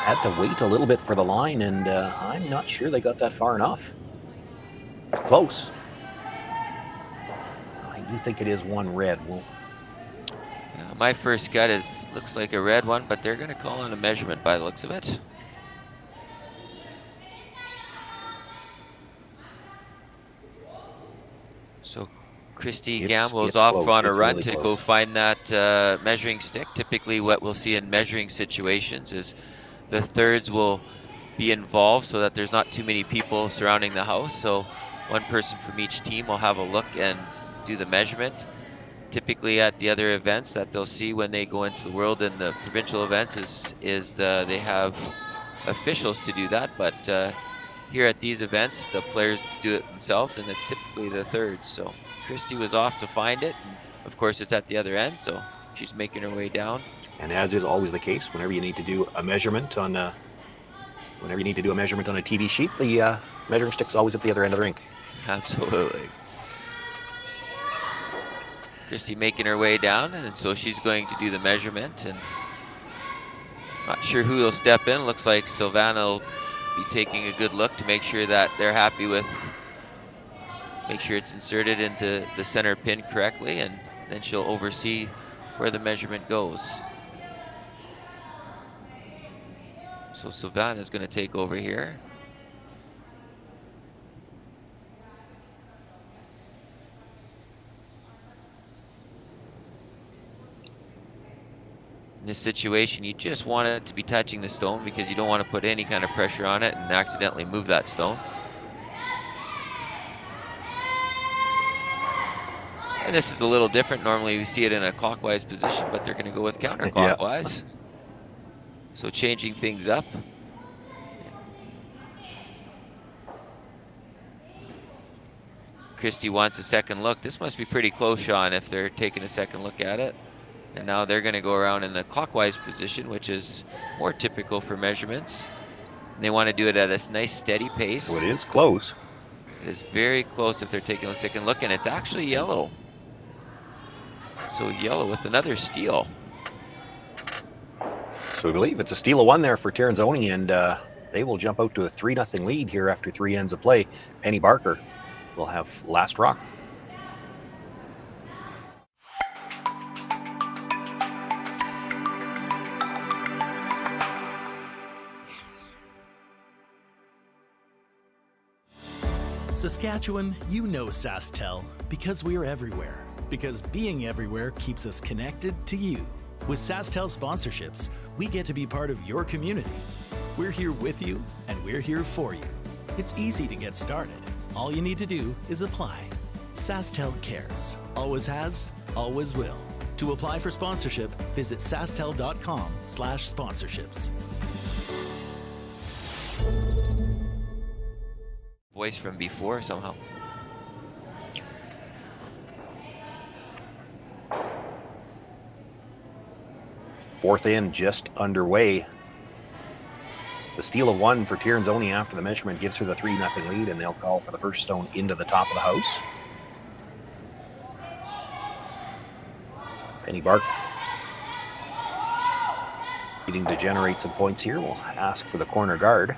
Had to wait a little bit for the line, and I'm not sure they got that far enough. It's close. I do think it is one red. Yeah, my first gut is looks like a red one, but they're going to call on a measurement by the looks of it. So Christy gambles off close. on a It's run really to go close. find that measuring stick. Typically what we'll see in measuring situations is the thirds will be involved so that there's not too many people surrounding the house. So one person from each team will have a look and do the measurement. Typically at the other events that they'll see when they go into the world and the provincial events is they have officials to do that, but here at these events the players do it themselves, and it's typically the thirds. So Christy was off to find it, and of course it's at the other end, so she's making her way down. And as is always the case, whenever you need to do a measurement on a TD sheet, the measuring stick's always at the other end of the rink. Absolutely. Christy making her way down, and so she's going to do the measurement, and not sure who will step in. Looks like Silvana will be taking a good look to make sure that they're happy with, make sure it's inserted into the center pin correctly, and then she'll oversee where the measurement goes. So Silvana is going to take over here. In this situation, you just want it to be touching the stone because you don't want to put any kind of pressure on it and accidentally move that stone. And this is a little different. Normally we see it in a clockwise position, but they're going to go with counterclockwise. Yeah. So changing things up. Christy wants a second look. This must be pretty close, Sean, if they're taking a second look at it. And now they're going to go around in the clockwise position, which is more typical for measurements. And they want to do it at a nice steady pace. Well, it is close. It is very close if they're taking a second look, and it's actually yellow. So yellow with another steal. So we believe it's a steal of one there for Tirinzoni, and they will jump out to a 3-0 lead here after 3 ends of play. Penny Barker will have last rock. Saskatchewan, you know Sasktel, because we're everywhere. Because being everywhere keeps us connected to you. With Sasktel sponsorships, we get to be part of your community. We're here with you, and we're here for you. It's easy to get started. All you need to do is apply. Sasktel cares. Always has, always will. To apply for sponsorship, visit sastel.com/sponsorships. Voice from before somehow. Fourth end just underway. The steal of one for Tirinzoni after the measurement gives her the 3-0 lead, and they'll call for the first stone into the top of the house. Penny Barker needing to generate some points here. We'll ask for the corner guard.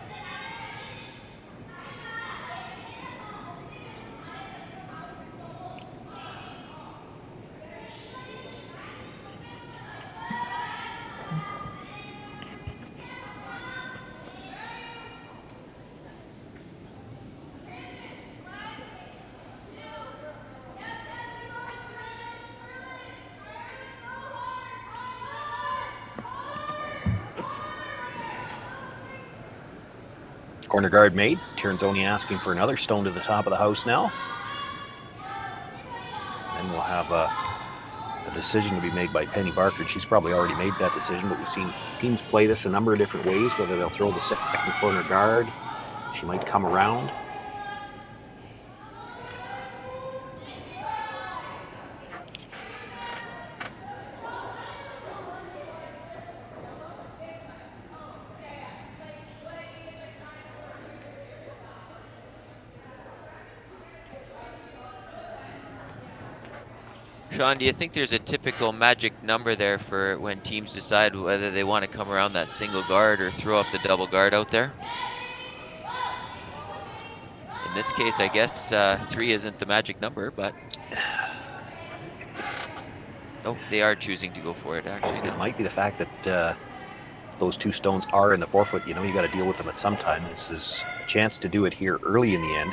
Corner guard made. Tirinzoni asking for another stone to the top of the house now. And we'll have a a decision to be made by Penny Barker. She's probably already made that decision, but we've seen teams play this a number of different ways, whether they'll throw the second corner guard. She might come around. Sean, do you think there's a typical magic number there for when teams decide whether they want to come around that single guard or throw up the double guard out there? In this case, I guess 3 isn't the magic number, but oh, they are choosing to go for it actually now. It might be the fact that those 2 stones are in the 4-foot. You know, you got to deal with them at some time. This is a chance to do it here early in the end.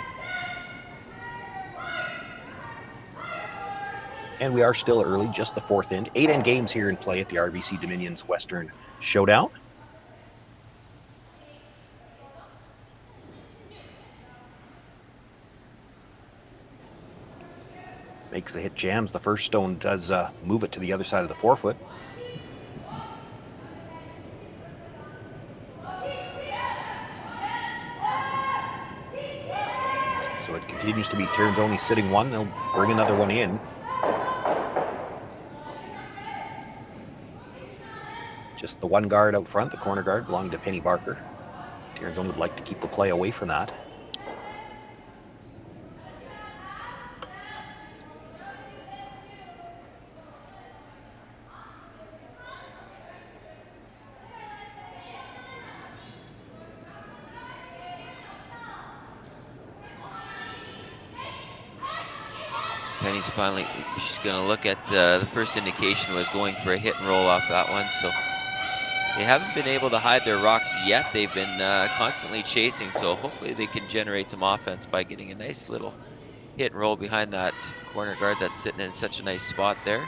And we are still early, just the 4th end. 8 end games here in play at the RBC Dominion's Western Showdown. Makes the hit, jams. The first stone does move it to the other side of the 4-foot. So it continues to be Tirinzoni sitting 1. They'll bring another one in. Just the 1 guard out front, the corner guard belonging to Penny Barker. Tirinzoni would like to keep the play away from that. Penny's finally, she's going to look at the first indication was going for a hit and roll off that one. So they haven't been able to hide their rocks yet. They've been constantly chasing. So hopefully they can generate some offense by getting a nice little hit and roll behind that corner guard that's sitting in such a nice spot there.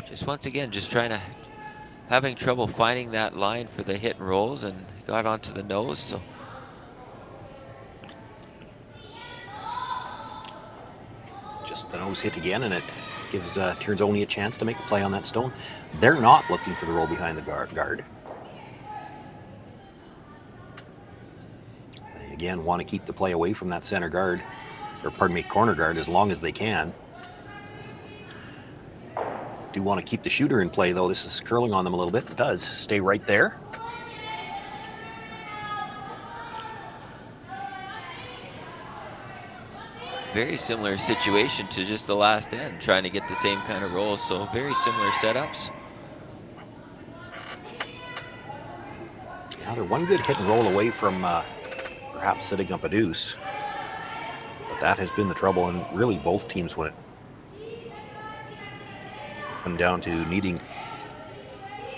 Just once again, just having trouble finding that line for the hit and rolls, and got onto the nose. So just the nose hit again, and it gives Tirinzoni a chance to make a play on that stone. They're not looking for the roll behind the guard. They again want to keep the play away from that center guard, or pardon me, corner guard, as long as they can. Do want to keep the shooter in play, though. This is curling on them a little bit. It does stay right there. very similar situation to just the last end, trying to get the same kind of rolls. So very similar setups. Yeah, they're one good hit and roll away from perhaps setting up a deuce. But that has been the trouble, and really both teams, when it come down to needing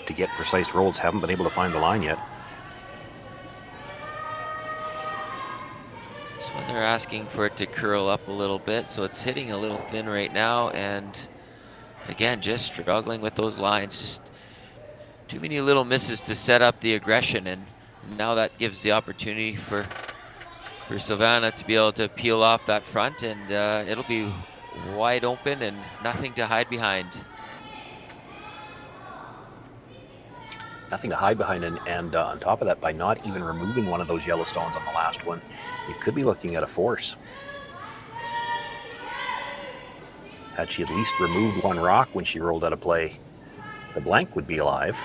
to get precise rolls, haven't been able to find the line yet. This one they're asking for it to curl up a little bit, so it's hitting a little thin right now, and again, just struggling with those lines. Just too many little misses to set up the aggression, and now that gives the opportunity for Silvana to be able to peel off that front, and it'll be wide open and nothing to hide behind. Nothing to hide behind, and on top of that, by not even removing one of those yellow stones on the last one, you could be looking at a force. Had she at least removed one rock when she rolled out of play, the blank would be alive.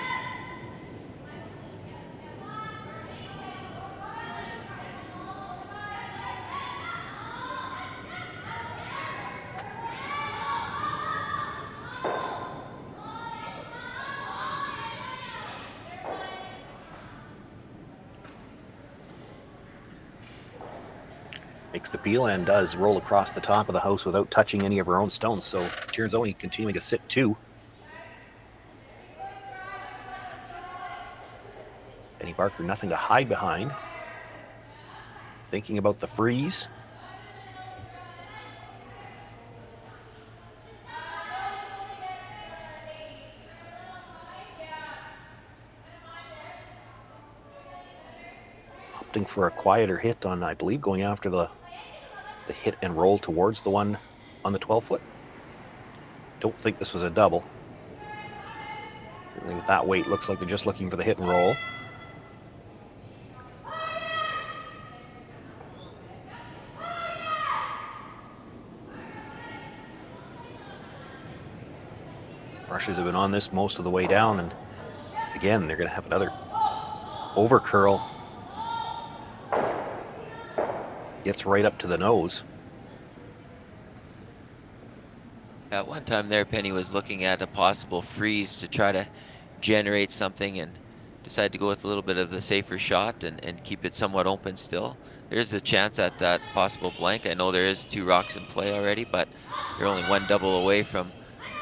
Makes the peel and does roll across the top of the house without touching any of her own stones. So Tirinzoni continuing to sit two. Penny Barker, nothing to hide behind. Thinking about the freeze. Opting for a quieter hit on, I believe, going after the hit and roll towards the one on the 12-foot. Don't think this was a double. Certainly with that weight, looks like they're just looking for the hit and roll. Rushers have been on this most of the way down, and again, they're going to have another over curl. Gets right up to the nose. At one time there, Penny was looking at a possible freeze to try to generate something and decided to go with a little bit of the safer shot and keep it somewhat open still. There's a chance at that possible blank. I know there is 2 rocks in play already, but they're only 1 double away from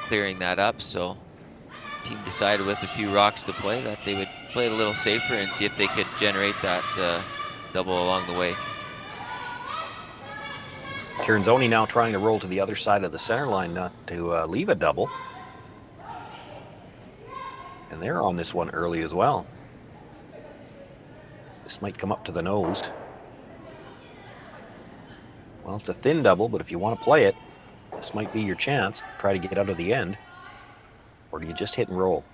clearing that up. So the team decided with a few rocks to play that they would play it a little safer and see if they could generate that double along the way. Tirinzoni now trying to roll to the other side of the center line, not to leave a double. And they're on this one early as well. This might come up to the nose. Well, it's a thin double, but if you want to play it, this might be your chance. Try to get out of the end. Or do you just hit and roll?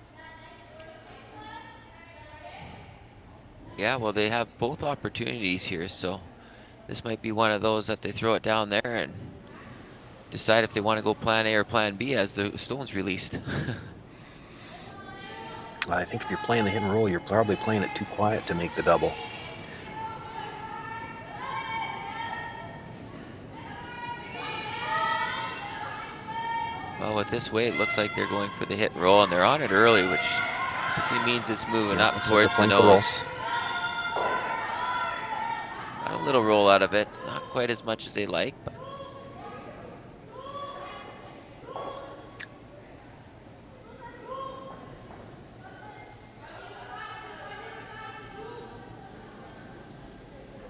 Yeah, well, they have both opportunities here, so this might be one of those that they throw it down there and decide if they want to go plan A or plan B as the stone's released. I think if you're playing the hit and roll, you're probably playing it too quiet to make the double. Well, with this way, it looks like they're going for the hit and roll, and they're on it early, which means it's moving up towards the nose. Got a little roll out of it, not quite as much as they like, but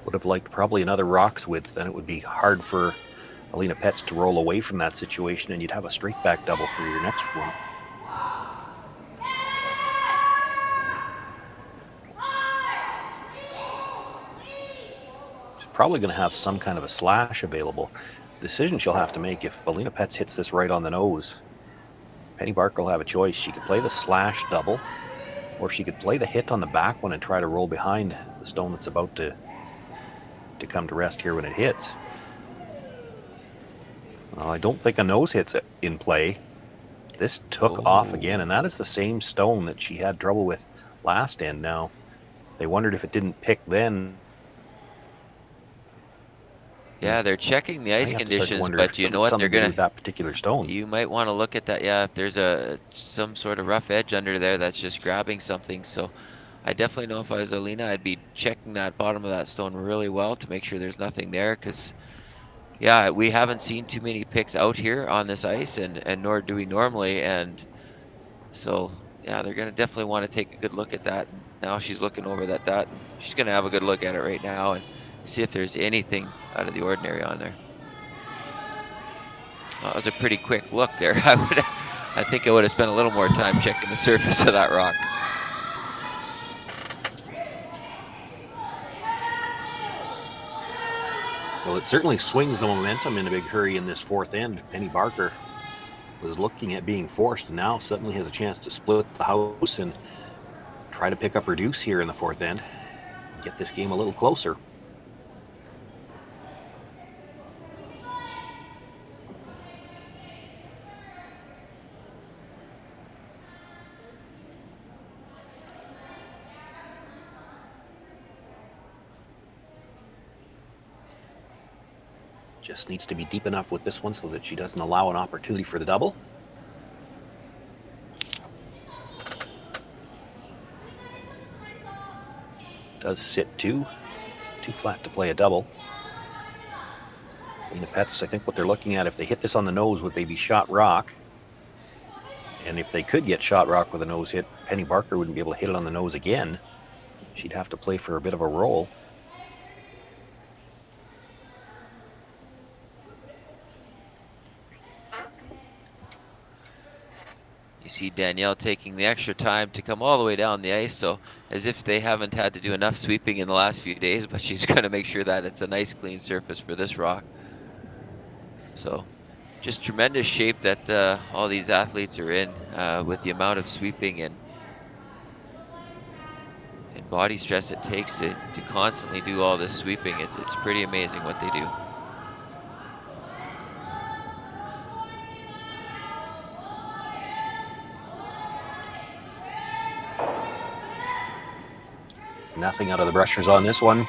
would have liked probably another rocks width, then it would be hard for Alina Petz to roll away from that situation, and you'd have a straight back double for your next one. She's probably going to have some kind of a slash available. Decision she'll have to make if Alina Petz hits this right on the nose. Penny Barker will have a choice. She could play the slash double, or she could play the hit on the back one and try to roll behind the stone that's about to come to rest here when it hits. Well, I don't think a nose hit's in play. This took off again, and that is the same stone that she had trouble with last end. Now, they wondered if it didn't pick then. yeah, they're checking the ice conditions, but you know what? They're gonna that particular stone. You might want to look at that. Yeah, if there's some sort of rough edge under there that's just grabbing something. So I definitely know if I was Alina, I'd be checking that bottom of that stone really well to make sure there's nothing there, because yeah, we haven't seen too many picks out here on this ice, and nor do we normally, and so yeah, they're gonna definitely want to take a good look at that. And now she's looking over that, and she's gonna have a good look at it right now and see if there's anything out of the ordinary on there. Well, that was a pretty quick look there. I think I would have spent a little more time checking the surface of that rock. Well, it certainly swings the momentum in a big hurry in this fourth end. Penny Barker was looking at being forced, and now suddenly has a chance to split the house and try to pick up her deuce here in the fourth end. Get this game a little closer. Just needs to be deep enough with this one so that she doesn't allow an opportunity for the double. Does sit too flat to play a double. In the Pets, I think what they're looking at, if they hit this on the nose, would they be shot rock? And if they could get shot rock with a nose hit, Penny Barker wouldn't be able to hit it on the nose again. she'd have to play for a bit of a role. You see Danielle taking the extra time to come all the way down the ice, so as if they haven't had to do enough sweeping in the last few days, but she's going to make sure that it's a nice clean surface for this rock. So just tremendous shape that all these athletes are in with the amount of sweeping and body stress it takes to constantly do all this sweeping. It's pretty amazing what they do. Nothing out of the brushers on this one.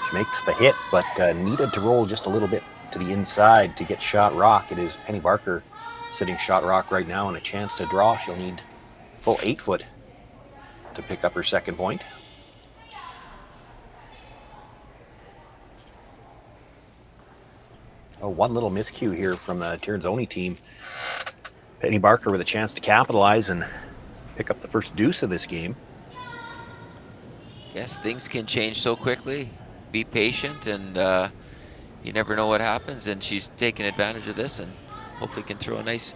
She makes the hit, but needed to roll just a little bit to the inside to get shot rock. It is Penny Barker sitting shot rock right now, and a chance to draw. She'll need full 8 foot to pick up her second point. Oh, one little miscue here from the Tirinzoni team. Penny Barker with a chance to capitalize and pick up the first deuce of this game. Yes, things can change so quickly. Be patient, and you never know what happens. And she's taking advantage of this, and hopefully can throw a nice,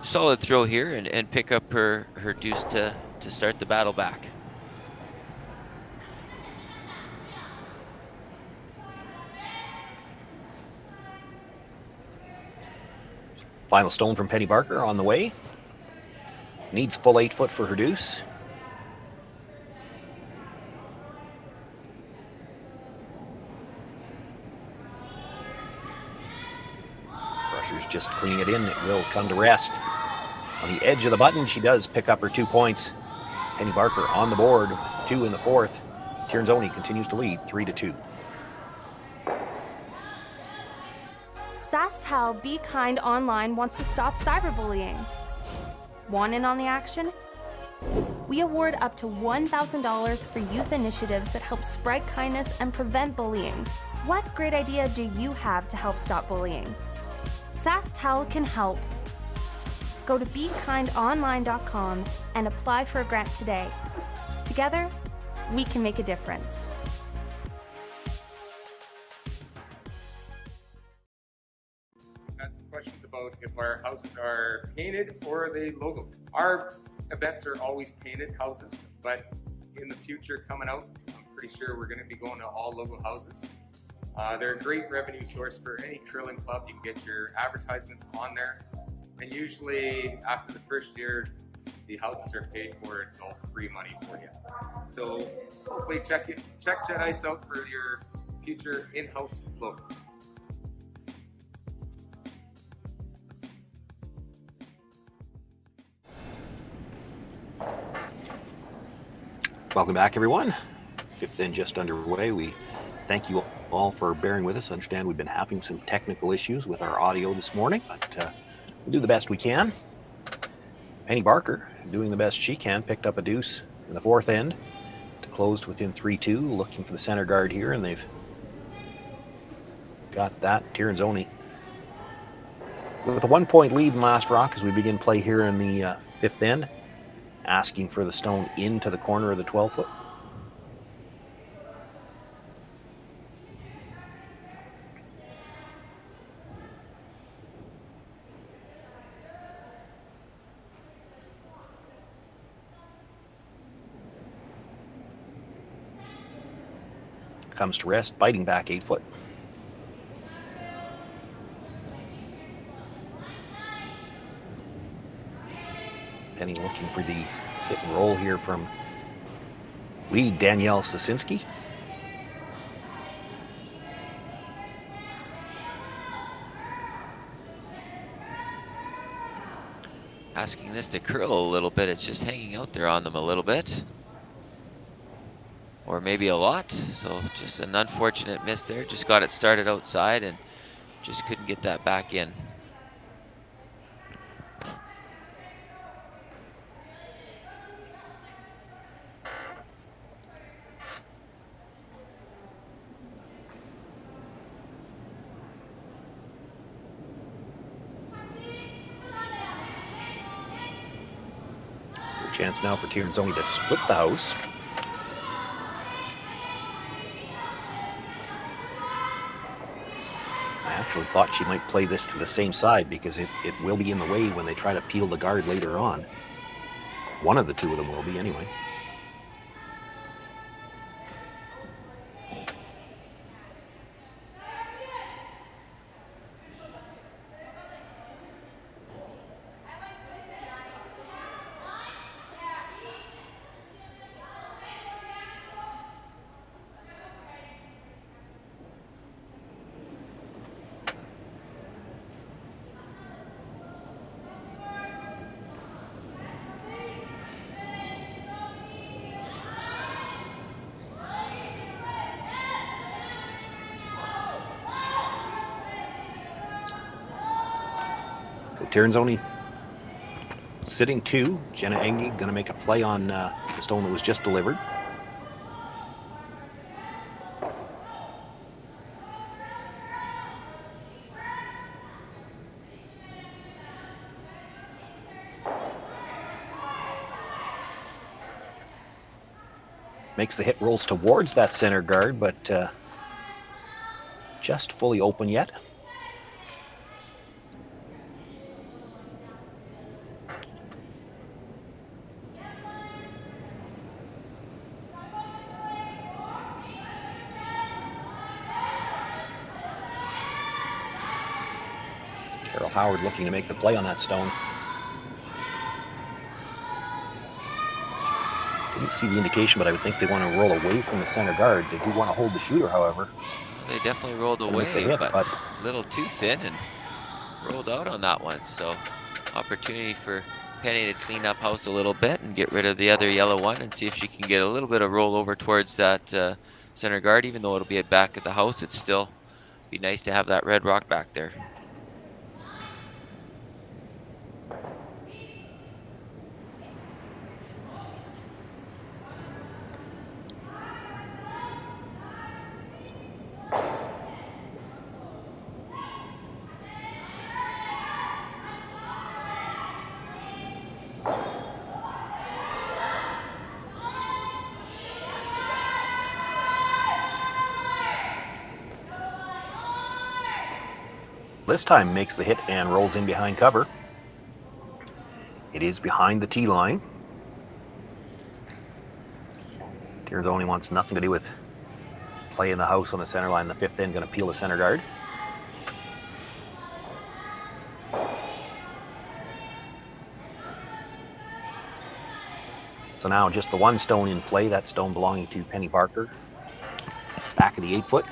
solid throw here and pick up her deuce to start the battle back. Final stone from Penny Barker on the way. Needs full 8 foot for her deuce. Brusher's just cleaning it in. It will come to rest. On the edge of the button, she does pick up her 2 points. Penny Barker on the board with 2 in the fourth. Tirinzoni continues to lead 3-2. Sasktel Be Kind Online wants to stop cyberbullying. Want in on the action? We award up to $1,000 for youth initiatives that help spread kindness and prevent bullying. What great idea do you have to help stop bullying? Sasktel can help. Go to BeKindOnline.com and apply for a grant today. Together, we can make a difference. Had some questions about if our houses are painted or they logo. Our events are always painted houses, but in the future coming out, I'm pretty sure we're going to be going to all logo houses. They're a great revenue source for any curling club. You can get your advertisements on there, and usually after the first year, the houses are paid for. It's all free money for you. So hopefully check Jet Ice out for your future in-house logo. Welcome back, everyone. Fifth end just underway. We thank you all for bearing with us. I understand we've been having some technical issues with our audio this morning, but we'll do the best we can. Penny Barker, doing the best she can, picked up a deuce in the fourth end to close within 3-2, looking for the center guard here, and they've got that. Tirinzoni with a 1 point lead in last rock as we begin play here in the fifth end, asking for the stone into the corner of the 12 foot. Comes to rest, biting back 8 foot. Penny looking for the hit and roll here from lead Danielle Sasinski. Asking this to curl a little bit. It's just hanging out there on them a little bit. Or maybe a lot. So just an unfortunate miss there. Just got it started outside and just couldn't get that back in. So a chance now for Tirinzoni to split the house. actually thought she might play this to the same side because it will be in the way when they try to peel the guard later on. One of the two of them will be anyway. Tirinzoni sitting 2. Jenna Engie going to make a play on the stone that was just delivered. Makes the hit, rolls towards that center guard, but just fully open yet. Howard looking to make the play on that stone. Didn't see the indication, but I would think they want to roll away from the center guard. They do want to hold the shooter, however. They definitely rolled away, hit, but a little too thin and rolled out on that one. So opportunity for Penny to clean up house a little bit and get rid of the other yellow one and see if she can get a little bit of roll over towards that center guard. Even though it'll be at back of the house, it's still be nice to have that red rock back there. This time makes the hit and rolls in behind cover. It is behind the tee line. Tirinzoni wants nothing to do with playing the house on the center line. The fifth end going to peel the center guard. So now just the one stone in play, that stone belonging to Penny Barker. Back of the 8-foot.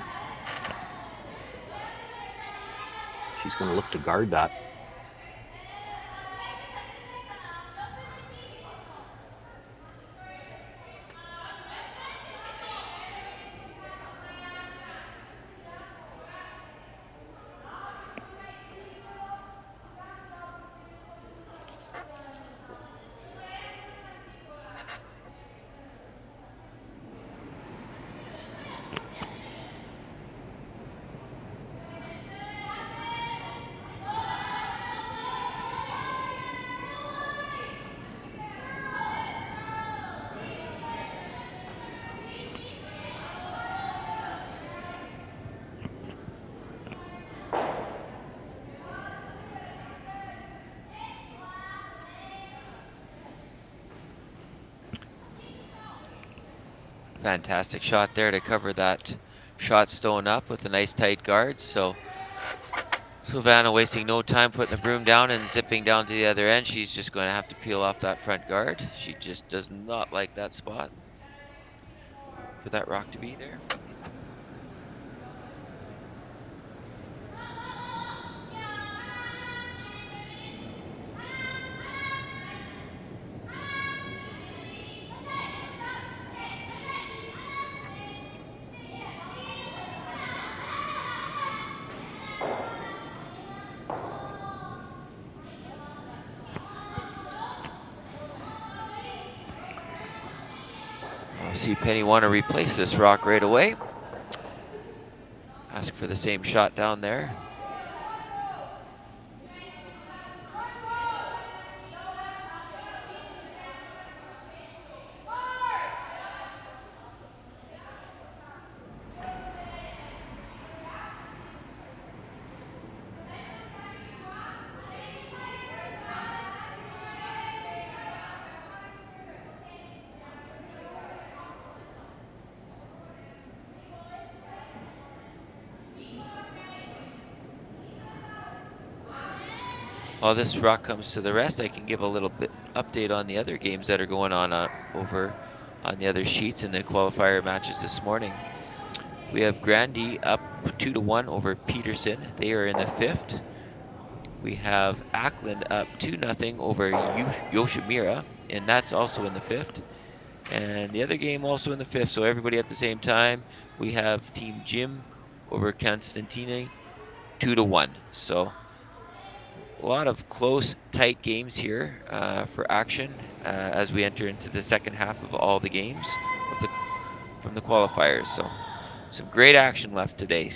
She's going to look to guard that. Fantastic shot there to cover that shot stone up with a nice tight guard. So Silvana wasting no time putting the broom down and zipping down to the other end. She's just going to have to peel off that front guard. She just does not like that spot for that rock to be there. See Penny want to replace this rock right away. Ask for the same shot down there. While this rock comes to the rest, I can give a little bit update on the other games that are going on over on the other sheets in the qualifier matches this morning. We have Grandy up 2-1 over Peterson. They are in the 5th. We have Ackland up 2-0 over Yoshimura, and that's also in the 5th. And the other game also in the 5th, so everybody at the same time. We have Team Jim over Constantini 2-1. So a lot of close, tight games here for action as we enter into the second half of all the games from the qualifiers. So some great action left today.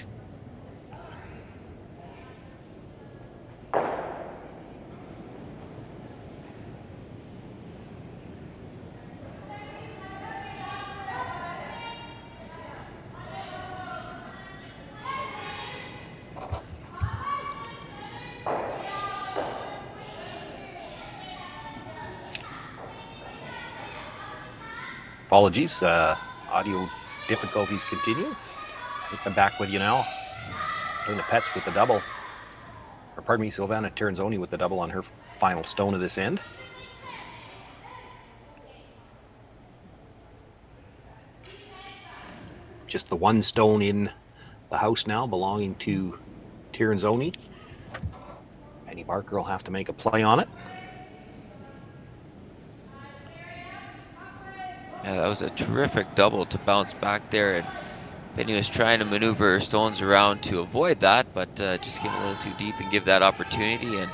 Apologies, audio difficulties continue. I think I'm back with you now. Lena Pets with the double. Or pardon me, Silvana Tirinzoni with the double on her final stone of this end. Just the one stone in the house now belonging to Tirinzoni. Penny Barker will have to make a play on it. Yeah, that was a terrific double to bounce back there, and Penny was trying to maneuver her stones around to avoid that, but just came a little too deep and give that opportunity, and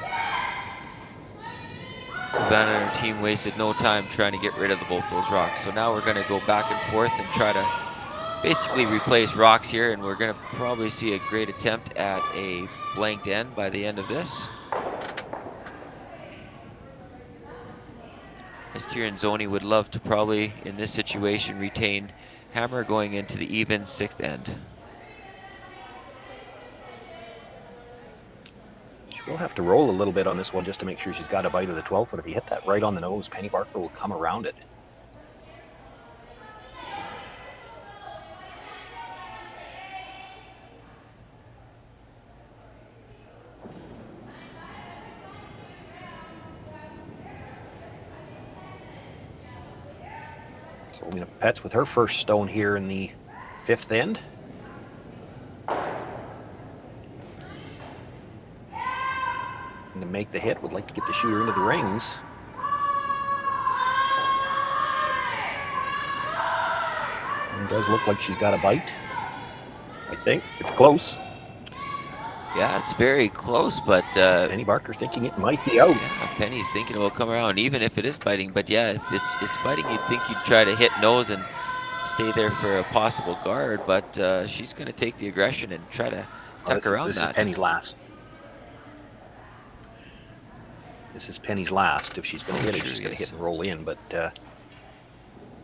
Savannah and her team wasted no time trying to get rid of both those rocks. So now we're going to go back and forth and try to basically replace rocks here, and we're going to probably see a great attempt at a blanked end by the end of this. As Tirinzoni would love to probably, in this situation, retain hammer going into the even 6th end. She will have to roll a little bit on this one just to make sure she's got a bite of the 12 foot. If you hit that right on the nose, Penny Barker will come around it. So Lena Pets with her first stone here in the 5th end. And to make the hit, would like to get the shooter into the rings. And it does look like she's got a bite. I think it's close. Yeah, it's very close, but Penny Barker thinking it might be out. yeah, Penny's thinking it will come around, even if it is biting. But yeah, if it's biting, you'd think you'd try to hit nose and stay there for a possible guard. But she's going to take the aggression and try to tuck around this that. is Penny's last. This is Penny's last. If she's going to hit it, she's going to hit and roll in. But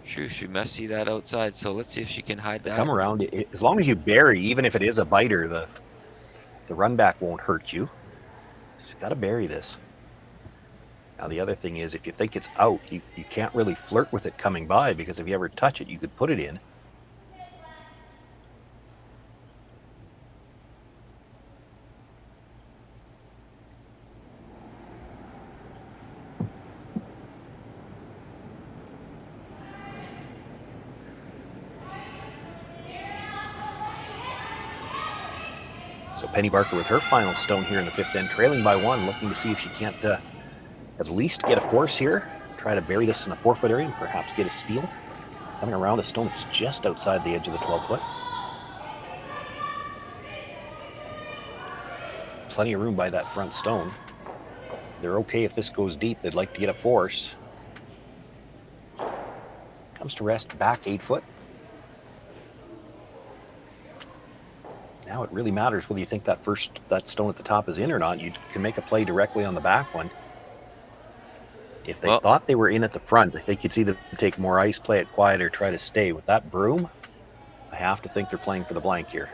True, she must see that outside. So let's see if she can hide that. come around. As long as you bury, even if it is a biter, the run back won't hurt you. She's got to bury this. Now the other thing is, if you think it's out, you can't really flirt with it coming by, because if you ever touch it, you could put it in. So Penny Barker with her final stone here in the 5th end, trailing by 1, looking to see if she can't at least get a force here. Try to bury this in the 4 foot area and perhaps get a steal. Coming around a stone that's just outside the edge of the 12 foot. Plenty of room by that front stone. They're okay if this goes deep. They'd like to get a force. Comes to rest back 8 foot. Now it really matters whether you think that stone at the top is in or not. You can make a play directly on the back one. If they thought they were in at the front, I think you'd see them take more ice, play it quiet, or try to stay. With that broom, I have to think they're playing for the blank here.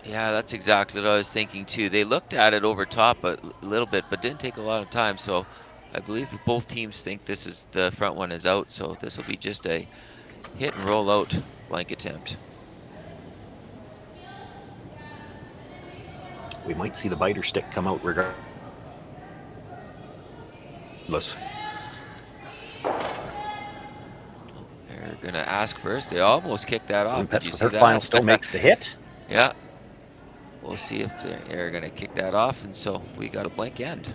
Yeah, that's exactly what I was thinking too. They looked at it over top a little bit, but didn't take a lot of time. So I believe that both teams think the front one is out. So this will be just a hit and roll out blank attempt. We might see the biter stick come out regardless. They're gonna ask first. They almost kicked that off. Did you With see her that? final still makes the hit. Yeah. We'll see if they're gonna kick that off, and so we got a blank end.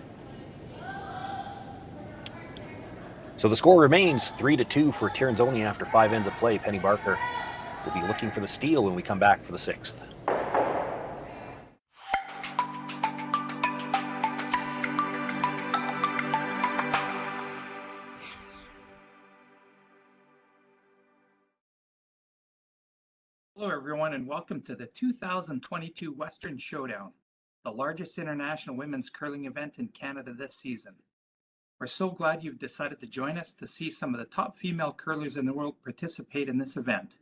So the score remains 3-2 for Tirinzoni after 5 ends of play. Penny Barker will be looking for the steal when we come back for the 6th. Hello, everyone, and welcome to the 2022 Western Showdown, the largest international women's curling event in Canada this season. We're so glad you've decided to join us to see some of the top female curlers in the world participate in this event.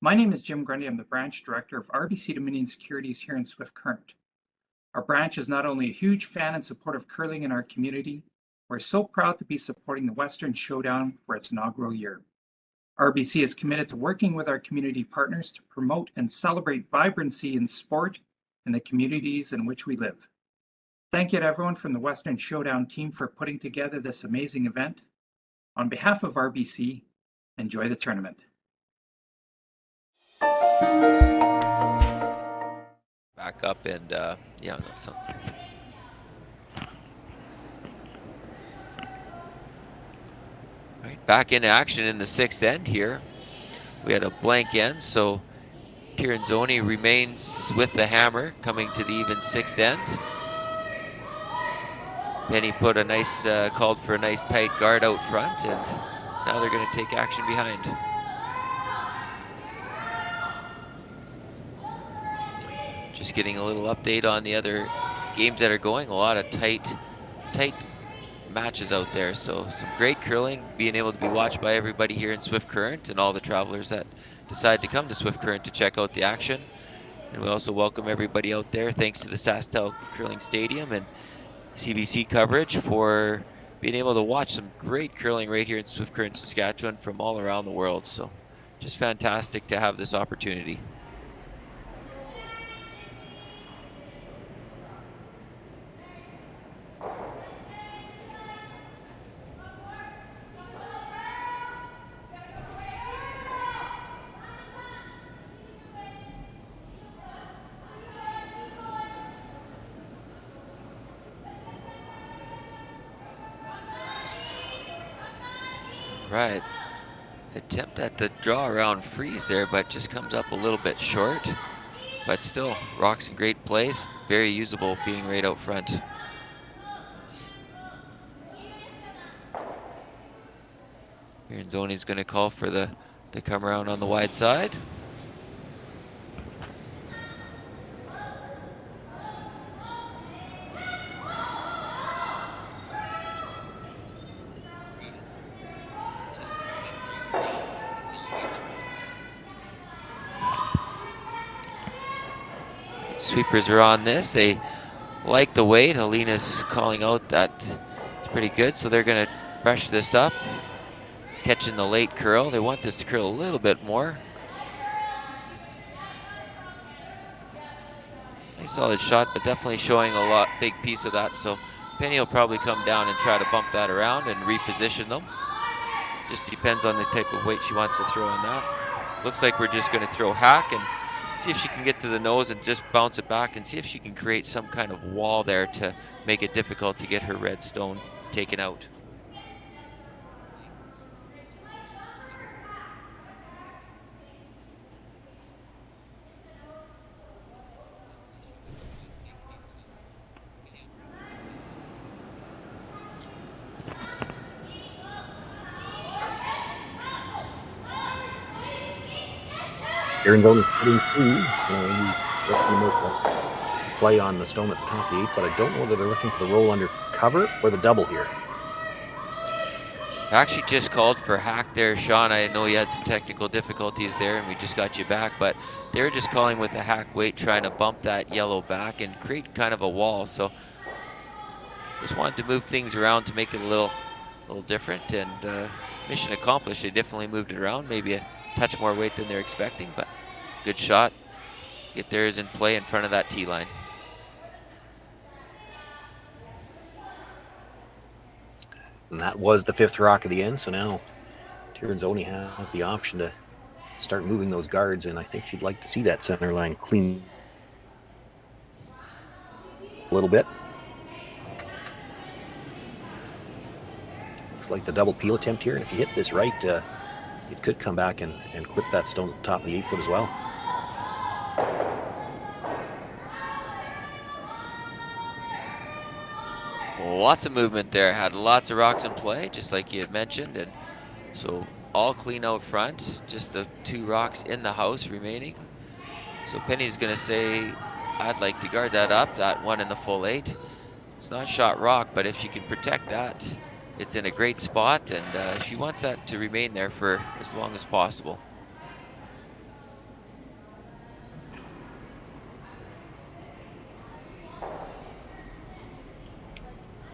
My name is Jim Grundy. I'm the branch director of RBC Dominion Securities here in Swift Current. Our branch is not only a huge fan and supporter of curling in our community, we're so proud to be supporting the Western Showdown for its inaugural year. RBC is committed to working with our community partners to promote and celebrate vibrancy in sport in the communities in which we live. Thank you to everyone from the Western Showdown team for putting together this amazing event. On behalf of RBC, enjoy the tournament. Back up and yeah, no, so. Right, back into action in the 6th end here. We had a blank end, so Tirinzoni remains with the hammer, coming to the even 6th end. Penny put a nice, called for a nice tight guard out front, and now they're going to take action behind. Just getting a little update on the other games that are going. A lot of tight matches out there. So some great curling, being able to be watched by everybody here in Swift Current and all the travelers that decide to come to Swift Current to check out the action. And we also welcome everybody out there, thanks to the Sasktel Curling Stadium and CBC coverage, for being able to watch some great curling right here in Swift Current, Saskatchewan from all around the world. So just fantastic to have this opportunity. Right. Attempt at the draw around freeze there, but just comes up a little bit short. But still, Rock's in great place. Very usable being right out front. Tirinzoni's going to call for the come around on the wide side. Sweepers are on this. They like the weight. Alina's calling out that it's pretty good, so they're going to brush this up. Catching the late curl. They want this to curl a little bit more. Nice solid shot, but definitely showing a big piece of that. So Penny will probably come down and try to bump that around and reposition them. Just depends on the type of weight she wants to throw on that. Looks like we're just going to throw hack and see if she can get to the nose and just bounce it back, and see if she can create some kind of wall there to make it difficult to get her red stone taken out. Tirinzoni's putting through. Play on the stone at the top of the 8th foot. I don't know that they're looking for the roll under cover or the double here. I actually just called for hack there, Sean. I know you had some technical difficulties there and we just got you back, but they're just calling with the hack weight, trying to bump that yellow back and create kind of a wall. So just wanted to move things around to make it a little different, and mission accomplished. They definitely moved it around, maybe a touch more weight than they're expecting, but good shot. Get theirs in play in front of that tee line. And that was the 5th rock of the end, so now Tirinzoni has the option to start moving those guards, and I think she'd like to see that center line clean a little bit. Looks like the double peel attempt here, and if you hit this right, it could come back and clip that stone at the top of the 8 foot as well. Lots of movement there. Had lots of rocks in play, just like you had mentioned, and so all clean out front. Just the 2 rocks in the house remaining. So Penny's going to say, I'd like to guard that up, that one in the full 8. It's not shot rock, but if she can protect that, it's in a great spot, and she wants that to remain there for as long as possible.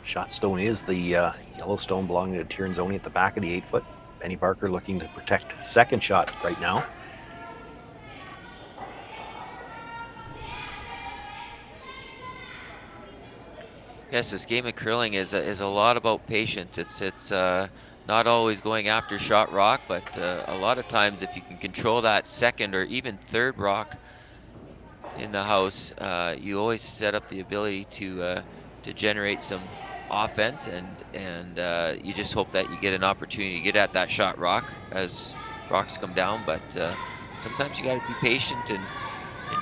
Shot stone is the yellow stone belonging to Tirinzoni at the back of the 8 foot. Penny Barker looking to protect second shot right now. Yes, this game of curling is a lot about patience. It's not always going after shot rock, but a lot of times if you can control that second or even third rock in the house, you always set up the ability to generate some offense, and you just hope that you get an opportunity to get at that shot rock as rocks come down. But sometimes you got to be patient and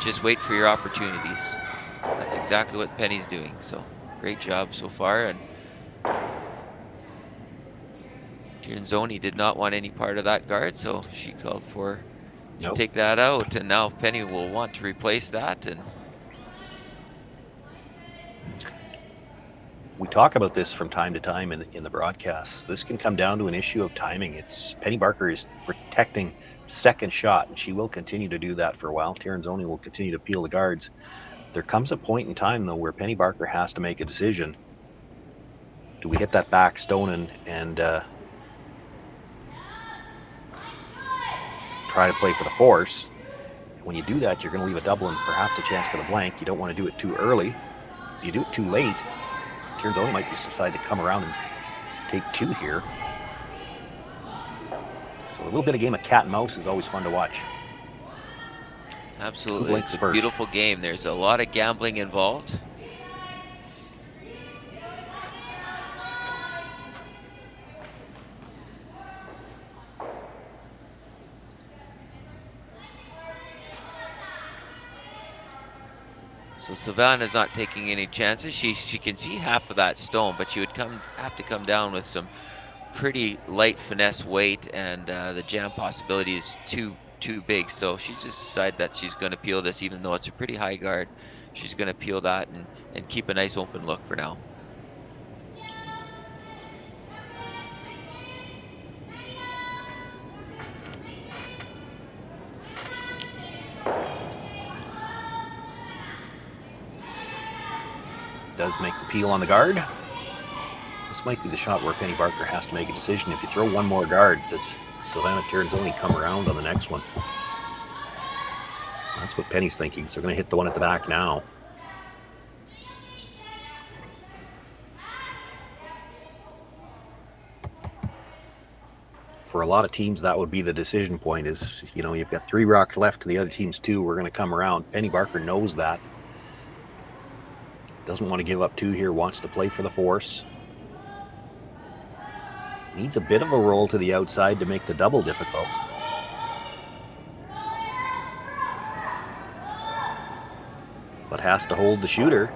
just wait for your opportunities. That's exactly what Penny's doing. So great job so far, and Tirinzoni did not want any part of that guard, so she called for to take that out, and now Penny will want to replace that. And we talk about this from time to time in the broadcasts. This can come down to an issue of timing. It's Penny Barker is protecting second shot, and she will continue to do that for a while. Tirinzoni will continue to peel the guards. There comes a point in time, though, where Penny Barker has to make a decision. Do we hit that back stone and try to play for the force? When you do that, you're going to leave a double and perhaps a chance for the blank. You don't want to do it too early. If you do it too late, Tirinzoni might just decide to come around and take 2 here. So a little bit of game of cat and mouse is always fun to watch. Absolutely, it's a beautiful game. There's a lot of gambling involved. So Silvana's not taking any chances. She can see half of that stone, but she would have to come down with some pretty light finesse weight, and the jam possibility is too big. So she just decided that she's going to peel this, even though it's a pretty high guard. She's going to peel that and keep a nice open look for now. Does make the peel on the guard. This might be the shot where Penny Barker has to make a decision. If you throw one more guard, does Silvana Tirinzoni come around on the next one? That's what Penny's thinking. So they're going to hit the one at the back now. For a lot of teams, that would be the decision point. Is, you know, you've got 3 rocks left to the other team's 2. We're going to come around. Penny Barker knows that. Doesn't want to give up 2 here. Wants to play for the force. Needs a bit of a roll to the outside to make the double difficult. But has to hold the shooter.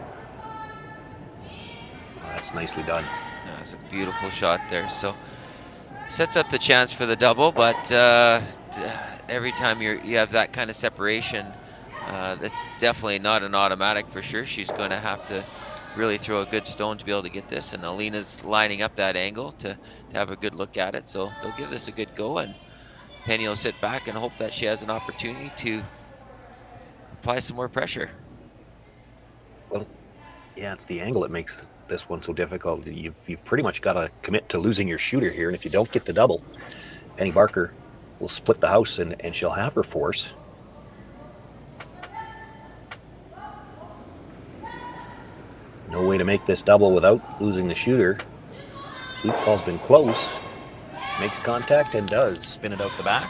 Oh, that's nicely done. That's a beautiful shot there. So sets up the chance for the double, but every time you have that kind of separation, that's definitely not an automatic for sure. She's going to have to really throw a good stone to be able to get this, and Alina's lining up that angle to have a good look at it. So they'll give this a good go, and Penny will sit back and hope that she has an opportunity to apply some more pressure. Well, yeah, it's the angle that makes this one so difficult. You've pretty much got to commit to losing your shooter here, and if you don't get the double, Penny Barker will split the house, and she'll have her force. No way to make this double without losing the shooter. Sweep call's been close. Makes contact and does spin it out the back.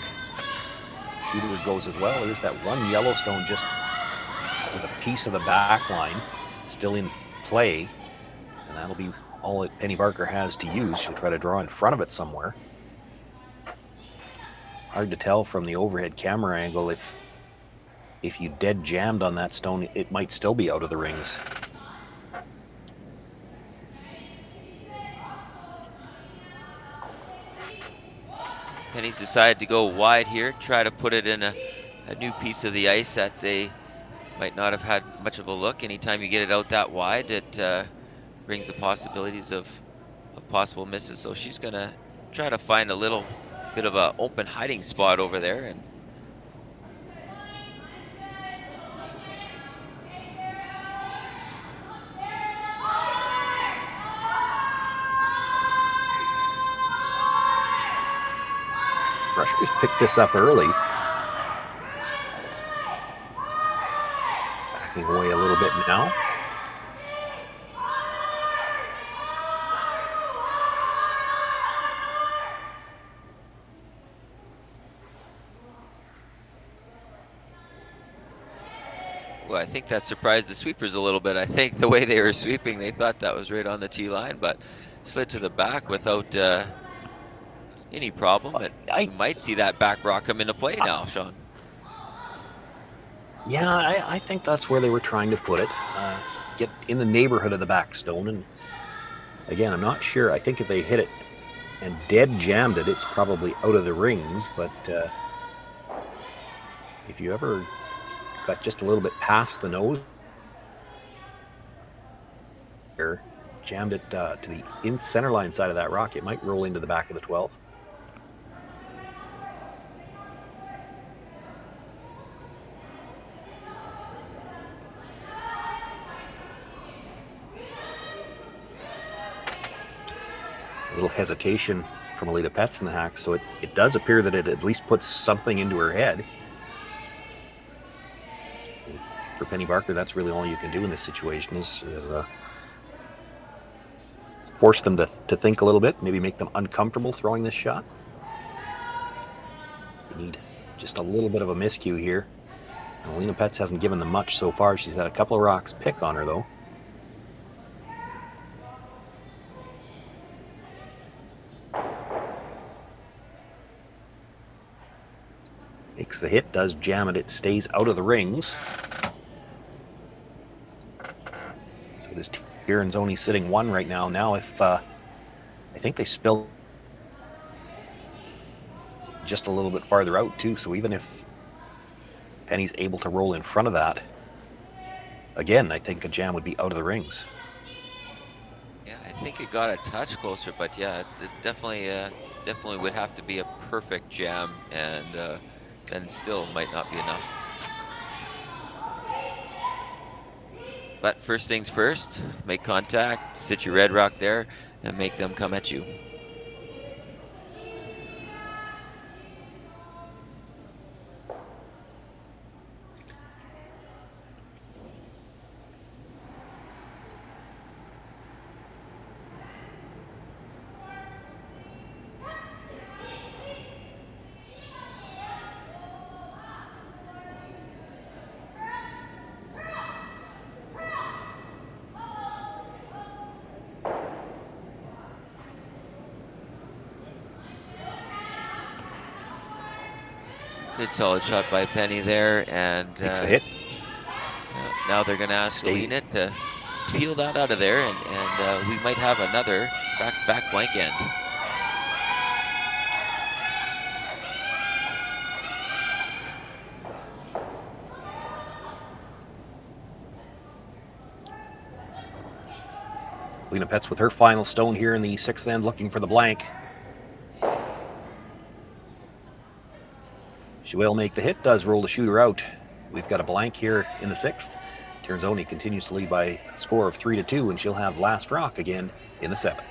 Shooter goes as well. There's that one Yellowstone just with a piece of the back line still in play. And that'll be all that Penny Barker has to use. She'll try to draw in front of it somewhere. Hard to tell from the overhead camera angle if you dead jammed on that stone, it might still be out of the rings. Penny's decided to go wide here, try to put it in a new piece of the ice that they might not have had much of a look. Anytime you get it out that wide, it brings the possibilities of possible misses. So she's gonna try to find a little bit of a open hiding spot over there, and Rushers picked this up early. Backing away a little bit now. well, I think that surprised the sweepers a little bit. I think the way they were sweeping, they thought that was right on the tee line, but slid to the back without any problem. You might see that back rock come into play now, Sean. Yeah, I think that's where they were trying to put it. Get in the neighborhood of the back stone. And again, I'm not sure. I think if they hit it and dead jammed it, it's probably out of the rings. But if you ever got just a little bit past the nose, jammed it to the in center line side of that rock, it might roll into the back of the 12. A little hesitation from Alita Petz in the hack, so it does appear that it at least puts something into her head. For Penny Barker, that's really all you can do in this situation is force them to think a little bit, maybe make them uncomfortable throwing this shot. You need just a little bit of a miscue here. And Alina Petz hasn't given them much so far. She's had a couple of rocks pick on her, though. Makes the hit, does jam it, it stays out of the rings. So this Tirinzoni sitting one right now. Now if, I think they spilled just a little bit farther out too, so even if Penny's able to roll in front of that, again, I think a jam would be out of the rings. Yeah, I think it got a touch closer, but yeah, it definitely would have to be a perfect jam, and then still might not be enough. But first things first, make contact, sit your red rock there, and make them come at you. Good solid shot by Penny there, and Makes the hit. now they're going to ask Alina to peel that out of there, and we might have another back blank end. Alina Petz with her final stone here in the sixth end, looking for the blank. She will make the hit, does roll the shooter out. We've got a blank here in the sixth. Tirinzoni continues to lead by a score of 3-2, and she'll have last rock again in the seventh.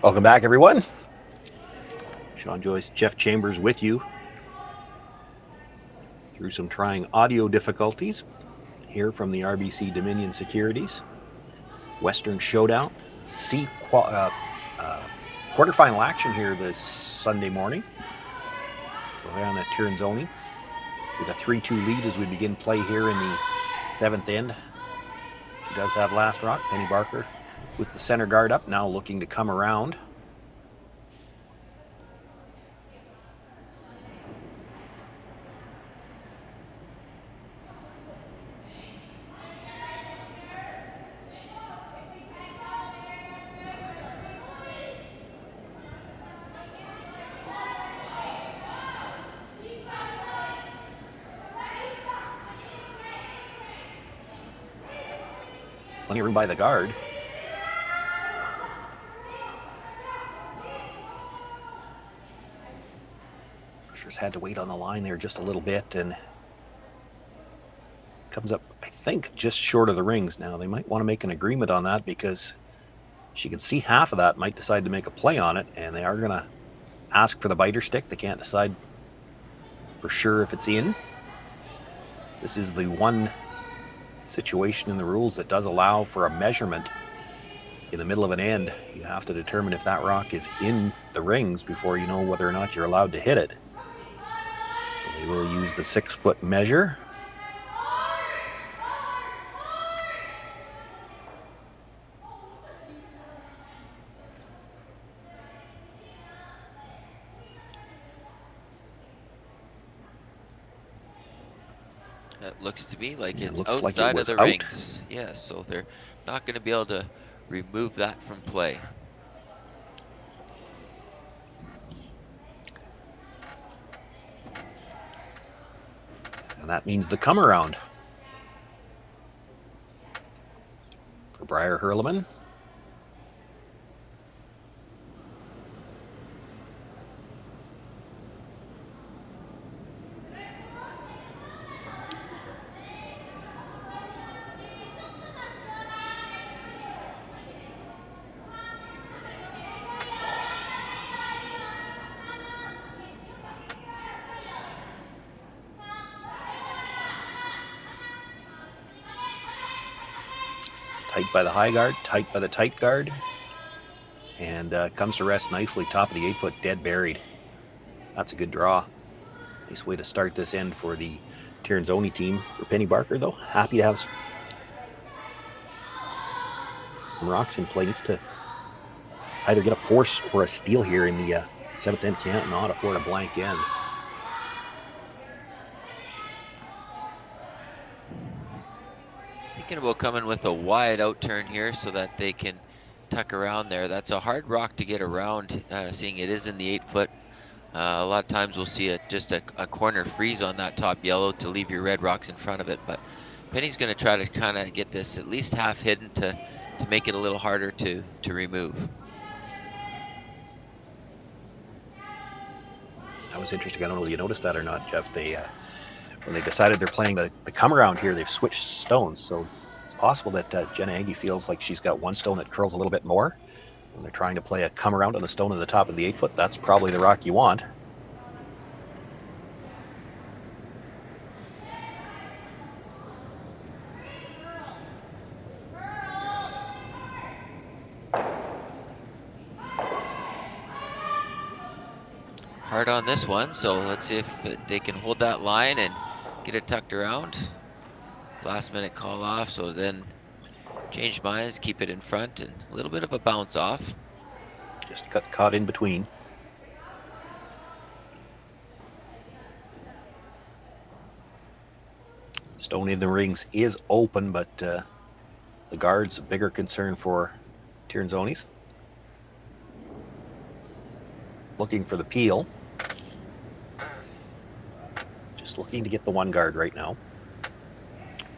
Welcome back, everyone. Sean Joyce, Jeff Chambers with you through some trying audio difficulties here from the RBC Dominion Securities. Western Showdown. Quarterfinal action here this Sunday morning. Silvana Tirinzoni with a 3-2 lead as we begin play here in the 7th end. She does have last rock. Penny Barker with the center guard up, now looking to come around. Plenty of room by the guard. Pressure's had to wait on the line there just a little bit and comes up, I think, just short of the rings. Now they might want to make an agreement on that because she can see half of that, might decide to make a play on it, and they are going to ask for the biter stick. They can't decide for sure if it's in. This is the one situation in the rules that does allow for a measurement in the middle of an end. You have to determine if that rock is in the rings before you know whether or not you're allowed to hit it. So they will use the 6-foot measure. It looks to me like it's looks like it outside was of the out. rings. Yes, so they're not going to be able to remove that from play. And that means the come around for Briar Hurleman. Tight by the high guard, tight by the tight guard, and comes to rest nicely, top of the 8-foot, dead buried. That's a good draw. Nice way to start this end for the Tirinzoni team. For Penny Barker, though, happy to have some rocks in place to either get a force or a steal here in the 7th end. Can't not afford a blank end. Thinking about coming with a wide out turn here so that they can tuck around there. That's a hard rock to get around, seeing it is in the 8-foot. A lot of times we'll see just a corner freeze on that top yellow to leave your red rocks in front of it. But Penny's going to try to kind of get this at least half hidden to make it a little harder to remove. That was interesting. I don't know if you noticed that or not, Jeff. They when they decided they're playing the come around here, they've switched stones. So it's possible that Jenna Aggie feels like she's got one stone that curls a little bit more. When they're trying to play a come around on a stone on the top of the 8-foot, that's probably the rock you want. Hard on this one, so let's see if they can hold that line and get it tucked around. Last minute call off, so then change minds, keep it in front, and a little bit of a bounce off. Just got caught in between. Stone in the rings is open, but the guard's a bigger concern for Tirinzoni's. Looking for the peel. Just looking to get the one guard right now.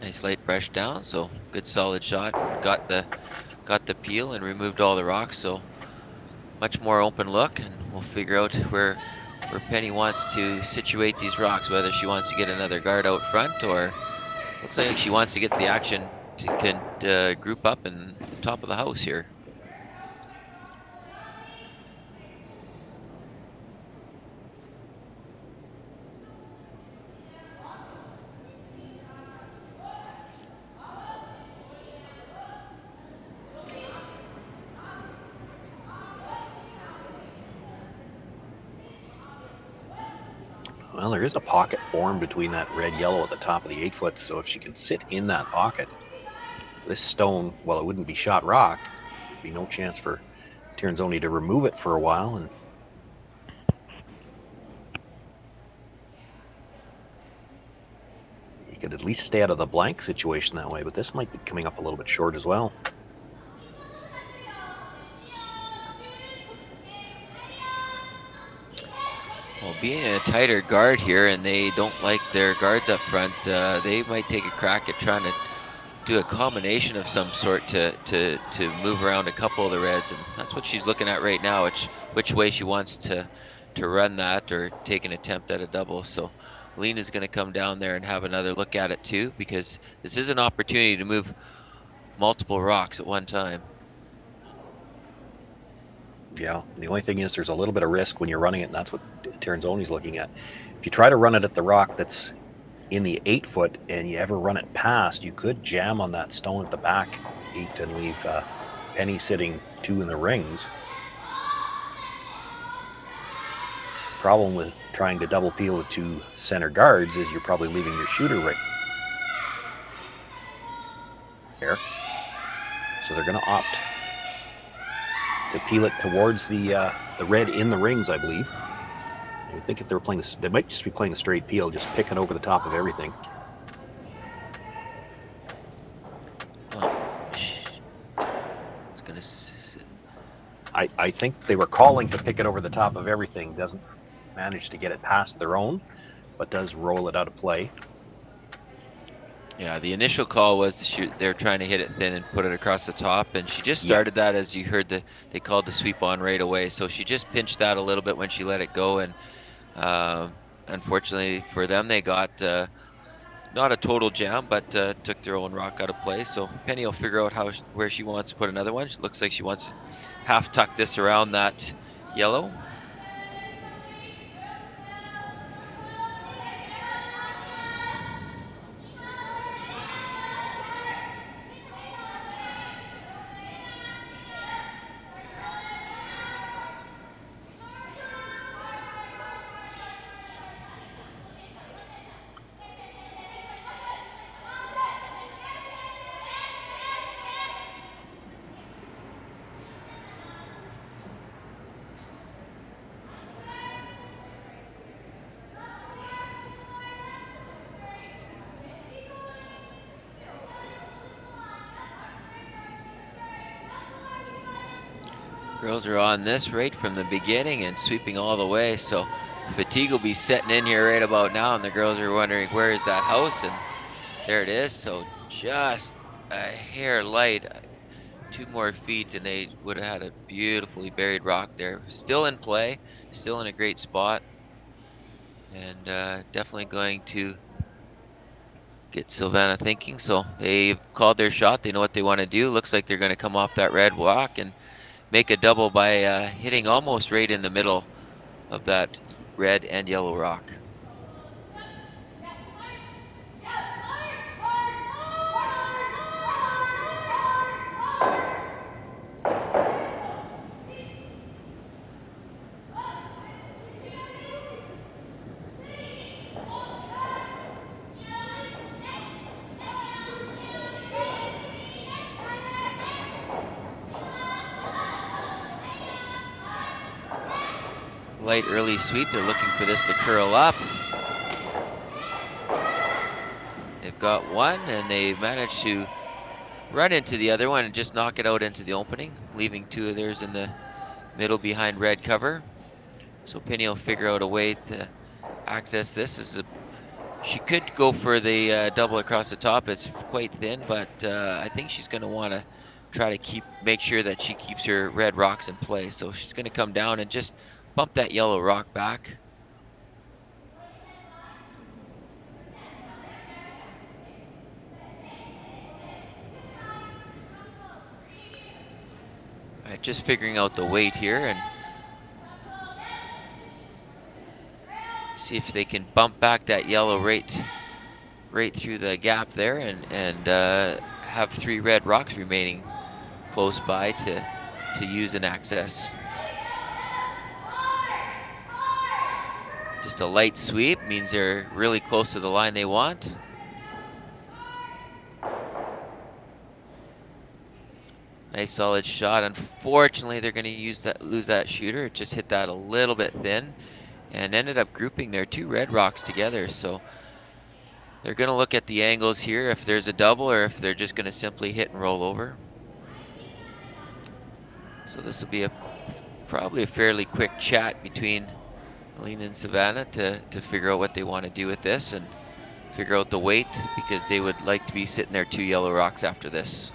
Nice light brush down, so good solid shot. Got the peel and removed all the rocks, so much more open look, and we'll figure out where Penny wants to situate these rocks, whether she wants to get another guard out front or looks like she wants to get the action to group up in the top of the house here. Well, there is a pocket formed between that red-yellow at the top of the 8-foot, so if she can sit in that pocket, this stone, well, it wouldn't be shot rock. There'd be no chance for Tirinzoni to remove it for a while, and you could at least stay out of the blank situation that way, but this might be coming up a little bit short as well. Well, being a tighter guard here, and they don't like their guards up front, they might take a crack at trying to do a combination of some sort to move around a couple of the reds, and that's what she's looking at right now, which way she wants to run that or take an attempt at a double. So Lena's going to come down there and have another look at it too, because this is an opportunity to move multiple rocks at one time. Yeah, the only thing is there's a little bit of risk when you're running it, and that's what Tirinzoni's looking at. If you try to run it at the rock that's in the 8-foot and you ever run it past, you could jam on that stone at the back 8 and leave Penny sitting 2 in the rings. Problem with trying to double peel with 2 center guards is you're probably leaving your shooter right there. So they're going to opt to peel it towards the red in the rings, I believe. I would think if they were playing this, they might just be playing the straight peel, just picking over the top of everything. I think they were calling to pick it over the top of everything. Doesn't manage to get it past their own, but does roll it out of play. Yeah, the initial call was they're trying to hit it thin and put it across the top, and she just started that as you heard they called the sweep on right away. So she just pinched that a little bit when she let it go, and unfortunately for them, they got not a total jam, but took their own rock out of play. So Penny will figure out where she wants to put another one. It looks like she wants to half tuck this around that yellow. Girls are on this right from the beginning and sweeping all the way, so fatigue will be setting in here right about now, and the girls are wondering where is that house, and there it is. So just a hair light, 2 more feet, and they would have had a beautifully buried rock there. Still in play, still in a great spot, and definitely going to get Silvana thinking. So they've called their shot. They know what they want to do. Looks like they're going to come off that red rock and make a double by hitting almost right in the middle of that red and yellow rock. Light early sweep, they're looking for this to curl up. They've got one, and they managed to run into the other one and just knock it out into the opening, leaving 2 of theirs in the middle behind red cover. So Penny will figure out a way to access this. She could go for the double across the top. It's quite thin, but I think she's going to want to try to make sure that she keeps her red rocks in play. So she's going to come down and just bump that yellow rock back. All right, just figuring out the weight here and see if they can bump back that yellow right through the gap there and have 3 red rocks remaining close by to use and access. Just a light sweep means they're really close to the line they want. Nice solid shot. Unfortunately, they're going to lose that shooter. It just hit that a little bit thin and ended up grouping their 2 red rocks together. So they're going to look at the angles here if there's a double or if they're just going to simply hit and roll over. So this will be probably a fairly quick chat between Alina and Silvana to figure out what they want to do with this and figure out the weight, because they would like to be sitting their 2 yellow rocks after this.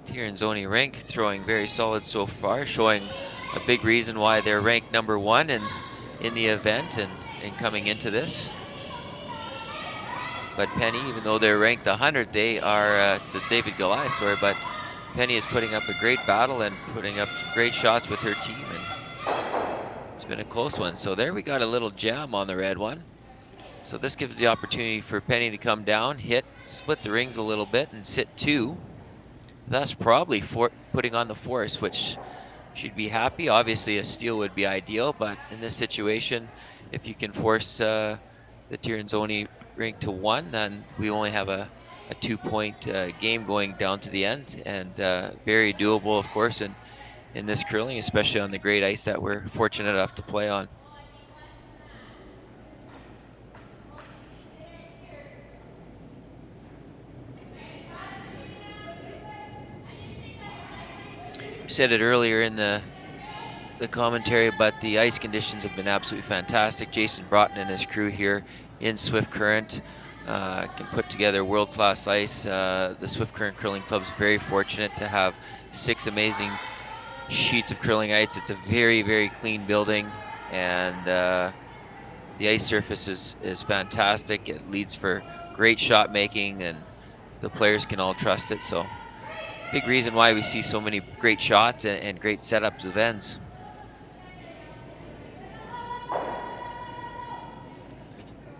Tirinzoni rank throwing very solid so far, showing a big reason why they're ranked number 1 in the event and coming into this. But Penny, even though they're ranked 100, they are, it's a David Goliath story, but Penny is putting up a great battle and putting up some great shots with her team, and it's been a close one. So there we got a little jam on the red one. So this gives the opportunity for Penny to come down, hit, split the rings a little bit, and sit 2. Thus probably putting on the force, which she'd be happy. Obviously, a steal would be ideal, but in this situation, if you can force the Tirinzoni rink to 1, then we only have a 2-point game going down to the end, and very doable, of course, in this curling, especially on the great ice that we're fortunate enough to play on. Said it earlier in the commentary, but the ice conditions have been absolutely fantastic. Jason Broughton and his crew here in Swift Current can put together world-class ice. The Swift Current Curling Club is very fortunate to have 6 amazing sheets of curling ice. It's a very, very clean building, and the ice surface is fantastic. It leads for great shot making, and the players can all trust it. So big reason why we see so many great shots and great setups of ends.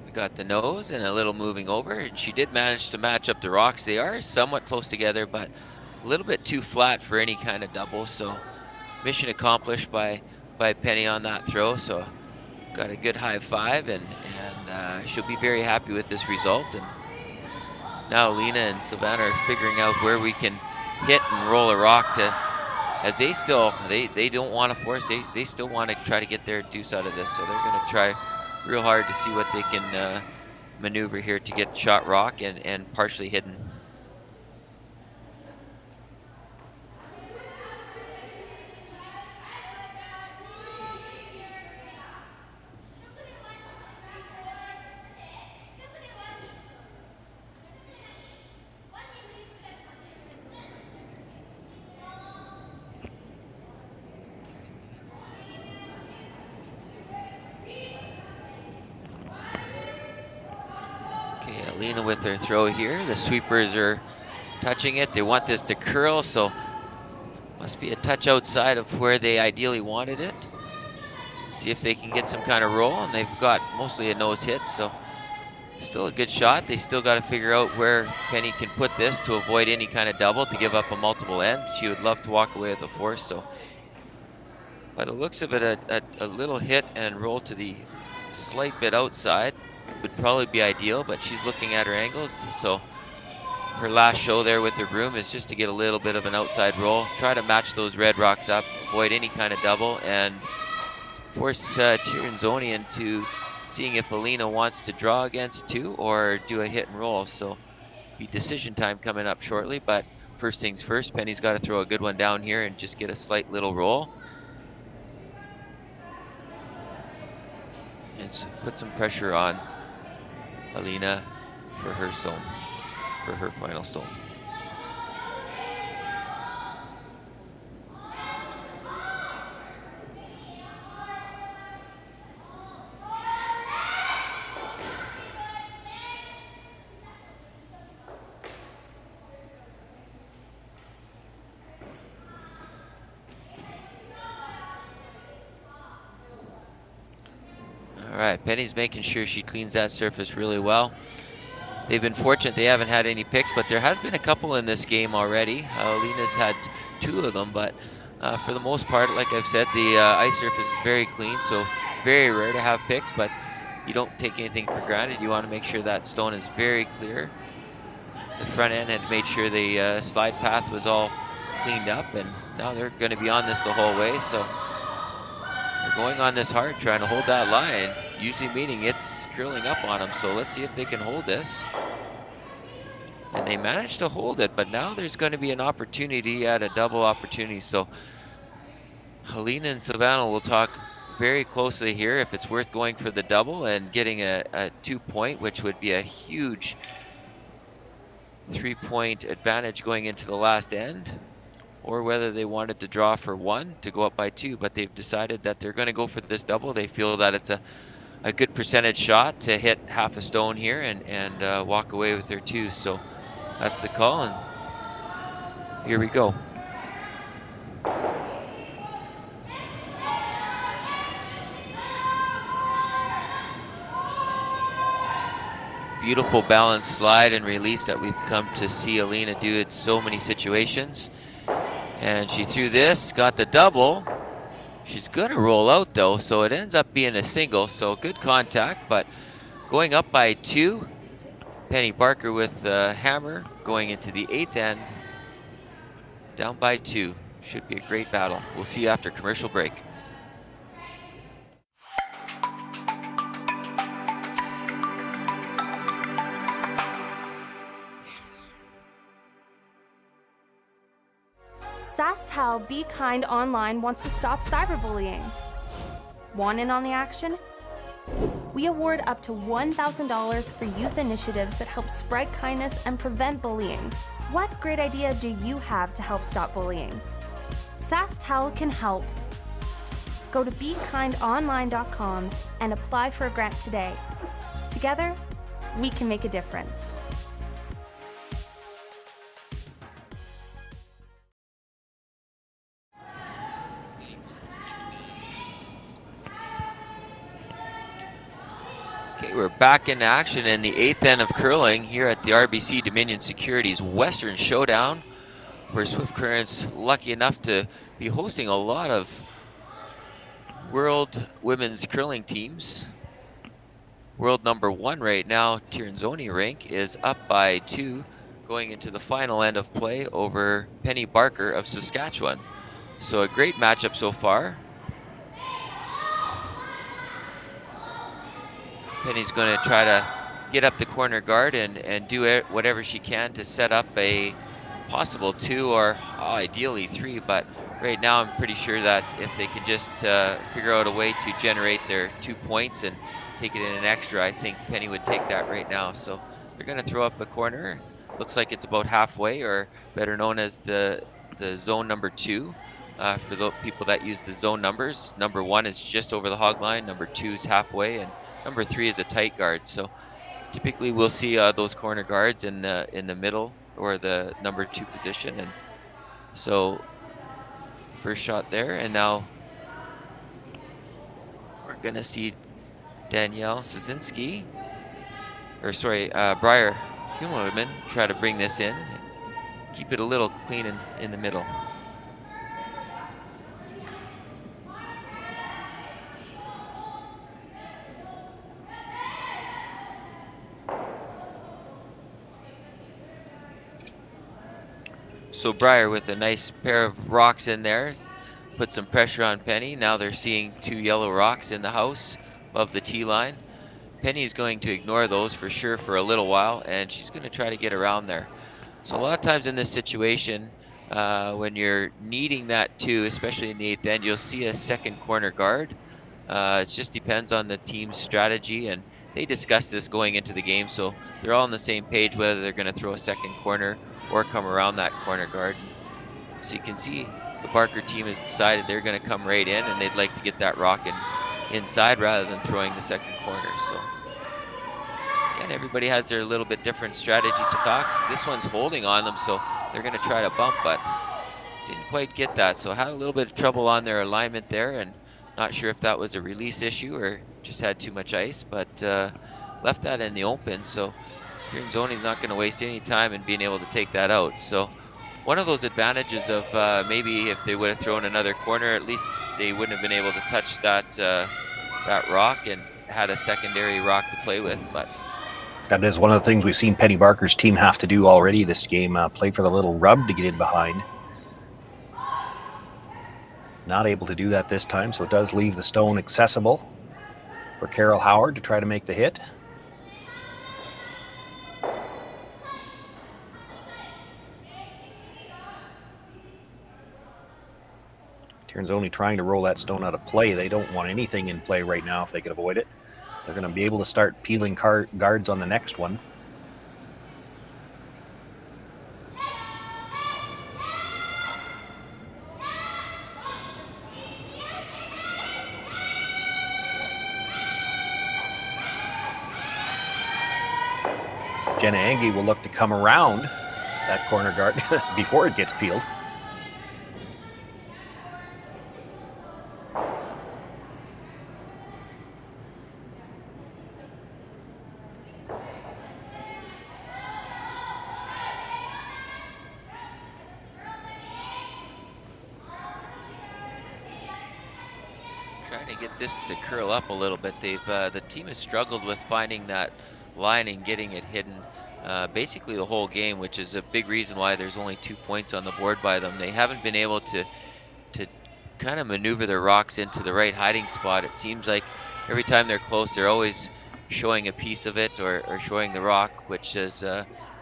We got the nose and a little moving over, and she did manage to match up the rocks. They are somewhat close together, but a little bit too flat for any kind of double. So mission accomplished by Penny on that throw. So got a good high 5, and she'll be very happy with this result. And now Lena and Silvana are figuring out where we can hit and roll a rock to, as they still, they don't want to force, they still want to try to get their deuce out of this. So they're going to try real hard to see what they can maneuver here to get shot rock and partially hidden. Lena with their throw here. The sweepers are touching it. They want this to curl, so must be a touch outside of where they ideally wanted it. See if they can get some kind of roll, and they've got mostly a nose hit, so still a good shot. They still got to figure out where Penny can put this to avoid any kind of double, to give up a multiple end. She would love to walk away with the force, so by the looks of it, a little hit and roll to the slight bit outside would probably be ideal, but she's looking at her angles, so her last show there with her broom is just to get a little bit of an outside roll, try to match those red rocks up, avoid any kind of double, and force Tirinzoni into seeing if Alina wants to draw against 2 or do a hit and roll. So be decision time coming up shortly, but first things first, Penny's got to throw a good one down here and just get a slight little roll. And put some pressure on Alina for her stone, for her final stone. All right, Penny's making sure she cleans that surface really well. They've been fortunate they haven't had any picks, but there has been a couple in this game already. Alina's had 2 of them, but for the most part, like I've said, the ice surface is very clean, so very rare to have picks, but you don't take anything for granted. You want to make sure that stone is very clear. The front end had made sure the slide path was all cleaned up, and now they're going to be on this the whole way, so they're going on this hard, trying to hold that line, usually meaning it's curling up on them, so let's see if they can hold this. And they managed to hold it, but now there's going to be an opportunity at a double opportunity, so Alina and Silvana will talk very closely here if it's worth going for the double and getting a 2-point, which would be a huge 3-point advantage going into the last end, or whether they wanted to draw for 1 to go up by 2, but they've decided that they're going to go for this double. They feel that it's a good percentage shot to hit half a stone here and walk away with their 2. So that's the call, and here we go. Beautiful balanced slide and release that we've come to see Alina do in so many situations. And she threw this, got the double. She's gonna roll out though, so it ends up being a single, so good contact, but going up by 2. Penny Barker with the hammer going into the 8th end, down by 2. Should be a great battle. We'll see you after commercial break. Sasktel Be Kind Online wants to stop cyberbullying. Want in on the action? We award up to $1,000 for youth initiatives that help spread kindness and prevent bullying. What great idea do you have to help stop bullying? Sasktel can help. Go to BeKindOnline.com and apply for a grant today. Together, we can make a difference. Okay, we're back in action in the 8th end of curling here at the RBC Dominion Securities Western Showdown, where Swift Current's lucky enough to be hosting a lot of world women's curling teams. World number 1 right now, Tirinzoni rink, is up by 2 going into the final end of play over Penny Barker of Saskatchewan. So a great matchup so far. Penny's going to try to get up the corner guard and do it, whatever she can to set up a possible 2 or ideally 3, but right now I'm pretty sure that if they can just figure out a way to generate their 2 points and take it in an extra, I think Penny would take that right now. So they're going to throw up a corner. Looks like it's about halfway, or better known as the zone number 2. For the people that use the zone numbers, number 1 is just over the hog line, number 2 is halfway, and number 3 is a tight guard. So typically we'll see those corner guards in the middle or the number 2 position. And so first shot there, and now we're gonna see Danielle Szynski, or sorry, Briar Humelman try to bring this in, keep it a little clean in the middle. So Briar with a nice pair of rocks in there, put some pressure on Penny. Now they're seeing 2 yellow rocks in the house above the tee line. Penny's going to ignore those for sure for a little while, and she's going to try to get around there. So a lot of times in this situation, when you're needing that 2, especially in the 8th end, you'll see a second corner guard. It just depends on the team's strategy, and they discuss this going into the game, so they're all on the same page whether they're going to throw a second corner or come around that corner guard. So you can see the Barker team has decided they're going to come right in, and they'd like to get that rock inside rather than throwing the second corner. So again, everybody has their little bit different strategy to talks. This one's holding on them, so they're going to try to bump, but didn't quite get that. So had a little bit of trouble on their alignment there, and Not sure if that was a release issue or just had too much ice, but left that in the open. So Tirinzoni's not going to waste any time in being able to take that out. So one of those advantages of maybe if they would have thrown another corner, at least they wouldn't have been able to touch that that rock and had a secondary rock to play with. But that is one of the things we've seen Penny Barker's team have to do already this game, play for the little rub to get in behind. Not able to do that this time, so it does leave the stone accessible for Carol Howard to try to make the hit. Tirinzoni trying to roll that stone out of play. They don't want anything in play right now if they can avoid it. They're going to be able to start peeling guards on the next one. Jenna Angie will look to come around that corner guard before it gets peeled. trying to get this to curl up a little bit. The team has struggled with finding that line and getting it hidden basically the whole game, which is a big reason why there's only 2 points on the board by them. They haven't been able to kind of maneuver their rocks into the right hiding spot. It seems like every time they're close, they're always showing a piece of it or showing the rock, which is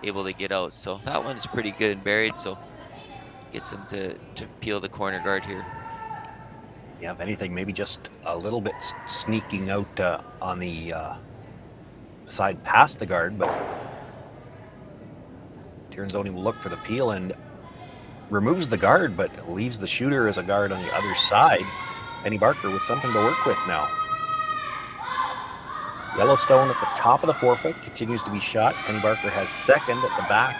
able to get out. So that one's pretty good and buried, so gets them to peel the corner guard here. Yeah, if anything, maybe just a little bit sneaking out on the side past the guard, but Tirinzoni will look for the peel and removes the guard, but leaves the shooter as a guard on the other side. Penny Barker with something to work with now. Yellowstone at the top of the forfeit continues to be shot. Penny Barker has second at the back.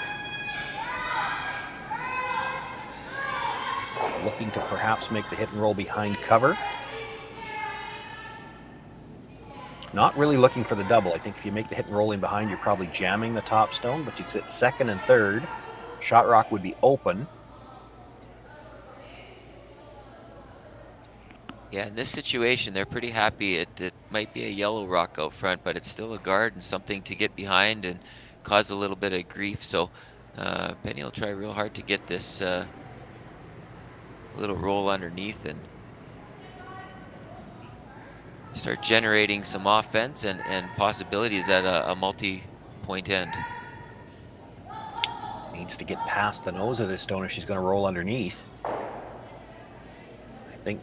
Looking to perhaps make the hit and roll behind cover. Not really looking for the double. I think if you make the hit and roll in behind, you're probably jamming the top stone, but you'd sit second and third. Shot rock would be open. Yeah, in this situation, they're pretty happy. It might be a yellow rock out front, but it's still a guard and something to get behind and cause a little bit of grief. So Penny will try real hard to get this little roll underneath and start generating some offense and possibilities at a multi-point end. Needs to get past the nose of this stone if she's going to roll underneath. I think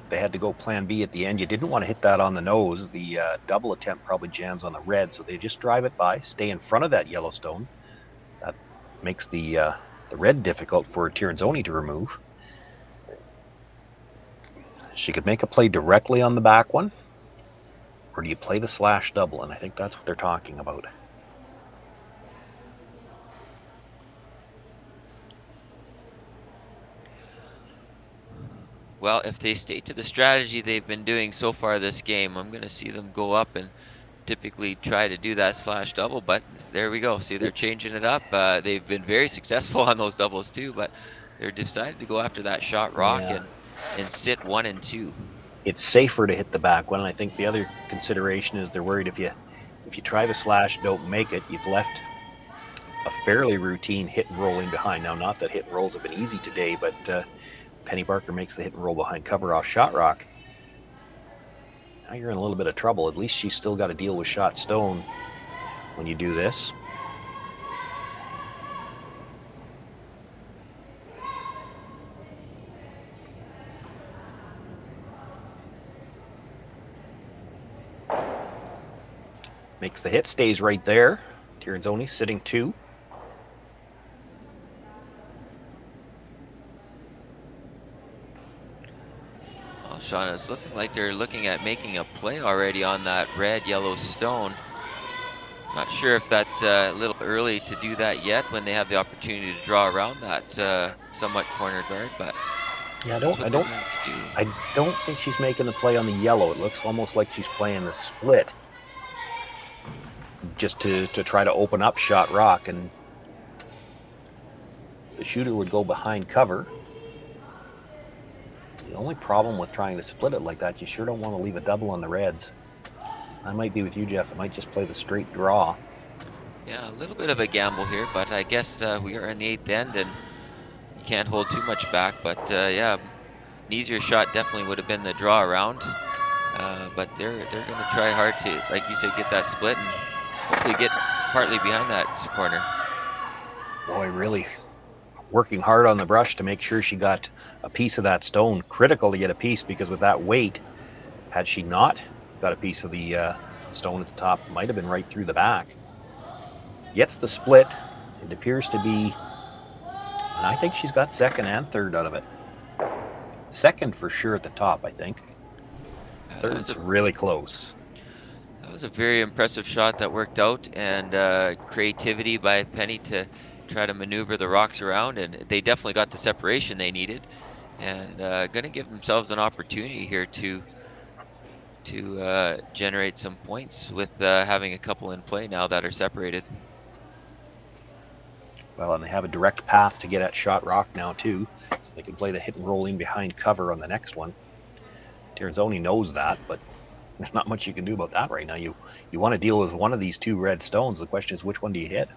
they had to go plan B at the end. You didn't want to hit that on the nose. The double attempt probably jams on the red, so they just drive it by, stay in front of that yellow stone. That makes the red difficult for Tirinzoni to remove. She could make a play directly on the back one, or do you play the slash double? And I think that's what they're talking about. Well, if they stay to the strategy they've been doing so far this game, I'm going to see them go up and typically try to do that slash double, but there we go. See, they're changing it up. They've been very successful on those doubles too, but they're decided to go after that shot rock and sit 1 and 2. It's safer to hit the back one, and I think the other consideration is they're worried if you try the slash, don't make it, you've left a fairly routine hit and roll in behind. Now, not that hit and rolls have been easy today, but Penny Barker makes the hit and roll behind cover off shot rock. Now you're in a little bit of trouble. At least she's still got to deal with shot stone when you do this. Makes the hit, stays right there. Tirinzoni sitting 2. Well, Shauna, it's looking like they're looking at making a play already on that red yellow stone. Not sure if that's a little early to do that yet when they have the opportunity to draw around that somewhat corner guard, but Yeah, That's what they're going to do. I don't think she's making the play on the yellow. It looks almost like she's playing the split just to try to open up shot rock, and the shooter would go behind cover. The only problem with trying to split it like that, you sure don't want to leave a double on the Reds. I might be with you, Jeff. I might just play the straight draw. Yeah, a little bit of a gamble here, but I guess we are in the 8th end and you can't hold too much back. But yeah, an easier shot definitely would have been the draw around. But they're going to try hard to, like you said, get that split and hopefully get partly behind that corner. Boy, really working hard on the brush to make sure she got a piece of that stone. Critical to get a piece, because with that weight, had she not got a piece of the stone at the top, might have been right through the back. Gets the split. It appears to be, and I think she's got second and third out of it. Second for sure at the top, I think. Third's really close. That was a very impressive shot that worked out, and creativity by Penny to try to maneuver the rocks around, and they definitely got the separation they needed, and going to give themselves an opportunity here to generate some points with having a couple in play now that are separated. Well, and they have a direct path to get at shot rock now too. So they can play the hit and roll in behind cover on the next one. Tirinzoni knows that, but there's not much you can do about that right now. You want to deal with one of these two red stones. The question is, which one do you hit?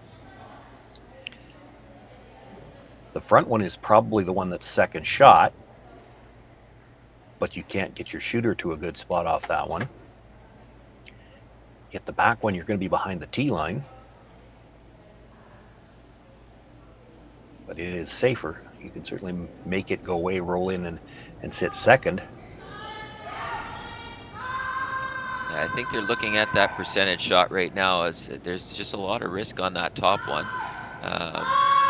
The front one is probably the one that's second shot, but you can't get your shooter to a good spot off that one. Hit the back one, you're going to be behind the tee line. But it is safer. You can certainly make it go away, roll in, and sit second. Yeah, I think they're looking at that percentage shot right now as there's just a lot of risk on that top one.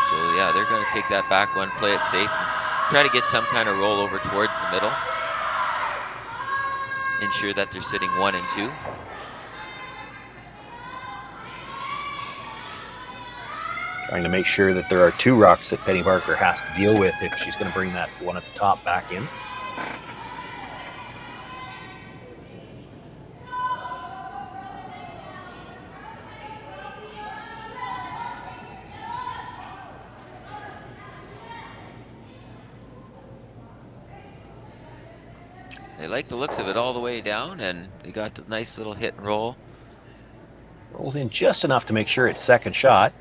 So yeah, they're going to take that back one, play it safe, and try to get some kind of roll over towards the middle. Ensure that they're sitting 1 and 2. Trying to make sure that there are 2 rocks that Penny Barker has to deal with if she's going to bring that one at the top back in. They like the looks of it all the way down, and they got the nice little hit and roll. Rolls in just enough to make sure it's second shot.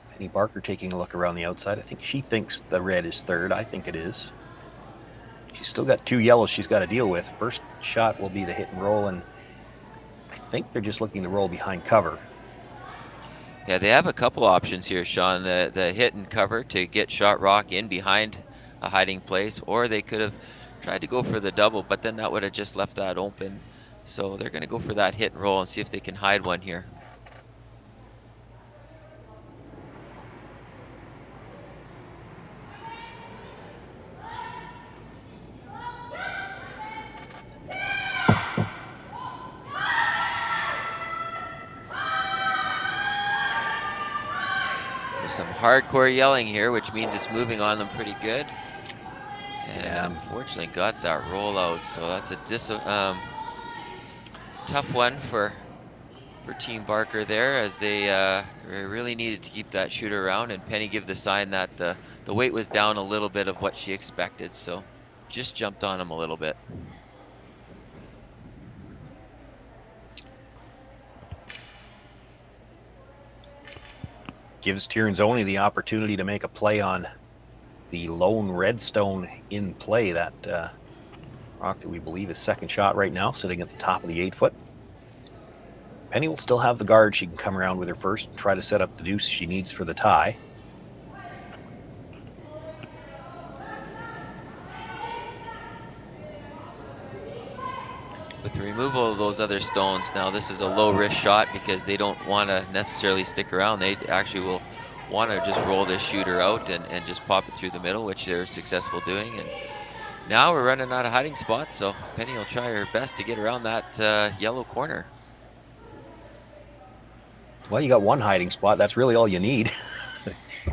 Penny Barker taking a look around the outside. I think she thinks the red is third. I think it is. She's still got 2 yellows she's got to deal with. First shot will be the hit and roll, and I think they're just looking to roll behind cover. Yeah, they have a couple options here, Sean. The hit and cover to get shot rock in behind a hiding place, or they could have tried to go for the double, but then that would have just left that open. So they're going to go for that hit and roll and see if they can hide one here. There's some hardcore yelling here, which means it's moving on them pretty good. And unfortunately got that rollout, so that's a tough one for Team Barker there, as they really needed to keep that shooter around, and Penny gave the sign that the weight was down a little bit of what she expected, so just jumped on him a little bit. Gives Tirinzoni the opportunity to make a play on the lone redstone in play. That rock that we believe is second shot right now, sitting at the top of the 8-foot. Penny will still have the guard. She can come around with her first and try to set up the deuce she needs for the tie. With the removal of those other stones, now this is a low risk shot because they don't want to necessarily stick around. They actually will want to just roll this shooter out and just pop it through the middle, which they're successful doing. And now we're running out of hiding spots, so Penny will try her best to get around that yellow corner. Well, you got one hiding spot. That's really all you need.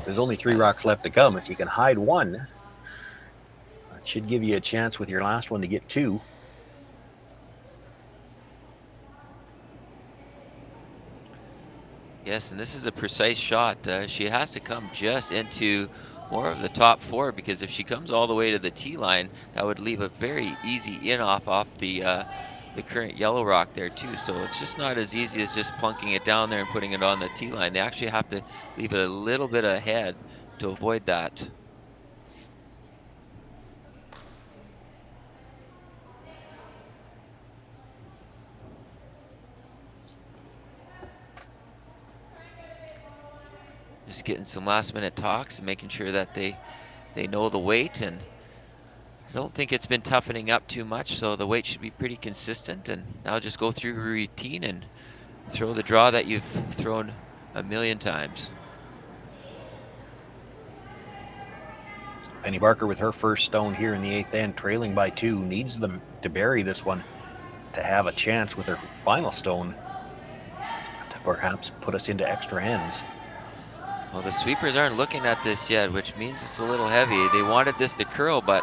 There's only 3 rocks left to come. If you can hide one, That should give you a chance with your last one to get 2. Yes, and this is a precise shot. She has to come just into more of the top 4, because if she comes all the way to the tee line, that would leave a very easy in off the current yellow rock there too. So it's just not as easy as just plunking it down there and putting it on the tee line. They actually have to leave it a little bit ahead to avoid that. Just getting some last minute talks and making sure that they know the weight, and I don't think it's been toughening up too much, so the weight should be pretty consistent. And now just go through your routine and throw the draw that you've thrown a million times. Penny Barker with her first stone here in the 8th end, trailing by 2, needs them to bury this one to have a chance with her final stone to perhaps put us into extra ends. Well, the sweepers aren't looking at this yet, which means it's a little heavy. They wanted this to curl, but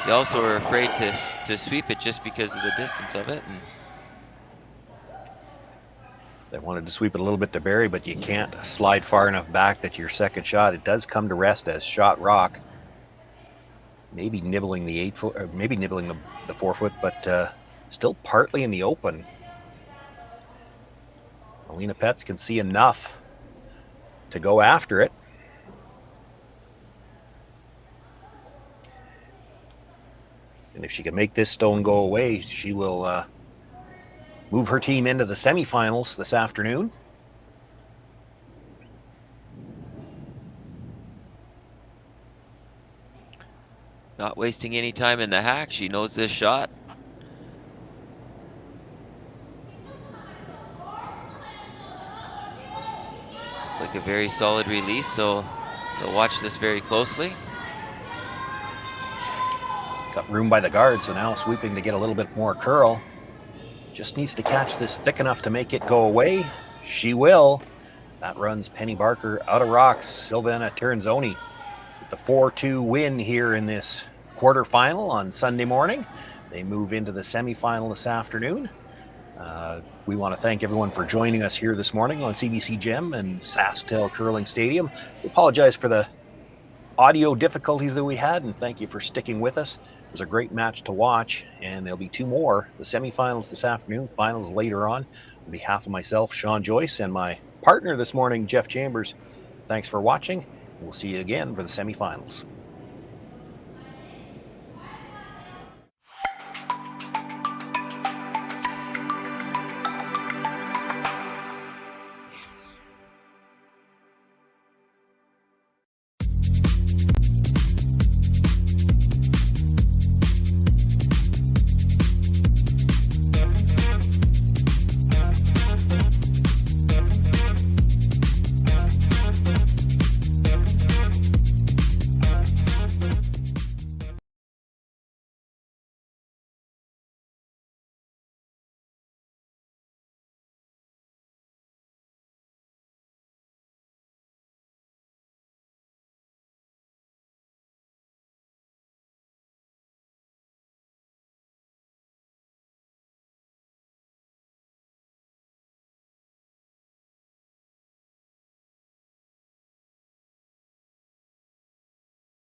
they also are afraid to sweep it just because of the distance of it. And they wanted to sweep it a little bit to bury, but you can't slide far enough back that your second shot, it does come to rest as shot rock. Maybe nibbling the 8 foot, or maybe nibbling the 4 foot, but still partly in the open. Alina Petz can see enough to go after it. And if she can make this stone go away, she will move her team into the semifinals this afternoon. not wasting any time in the hack. She knows this shot. Like a very solid release, so they'll watch this very closely. Got room by the guard, so now sweeping to get a little bit more curl. Just needs to catch this thick enough to make it go away. She will. That runs Penny Barker out of rocks. Silvana Tirinzoni with the 4-2 win here in this quarterfinal on Sunday morning. They move into the semifinal this afternoon. We want to thank everyone for joining us here this morning on CBC Gem and Sasktel Curling Stadium. We apologize for the audio difficulties that we had, and thank you for sticking with us. It was a great match to watch, and there'll be two more, the semifinals this afternoon, finals later on. On behalf of myself, Sean Joyce, and my partner this morning, Jeff Chambers, thanks for watching. We'll see you again for the semifinals.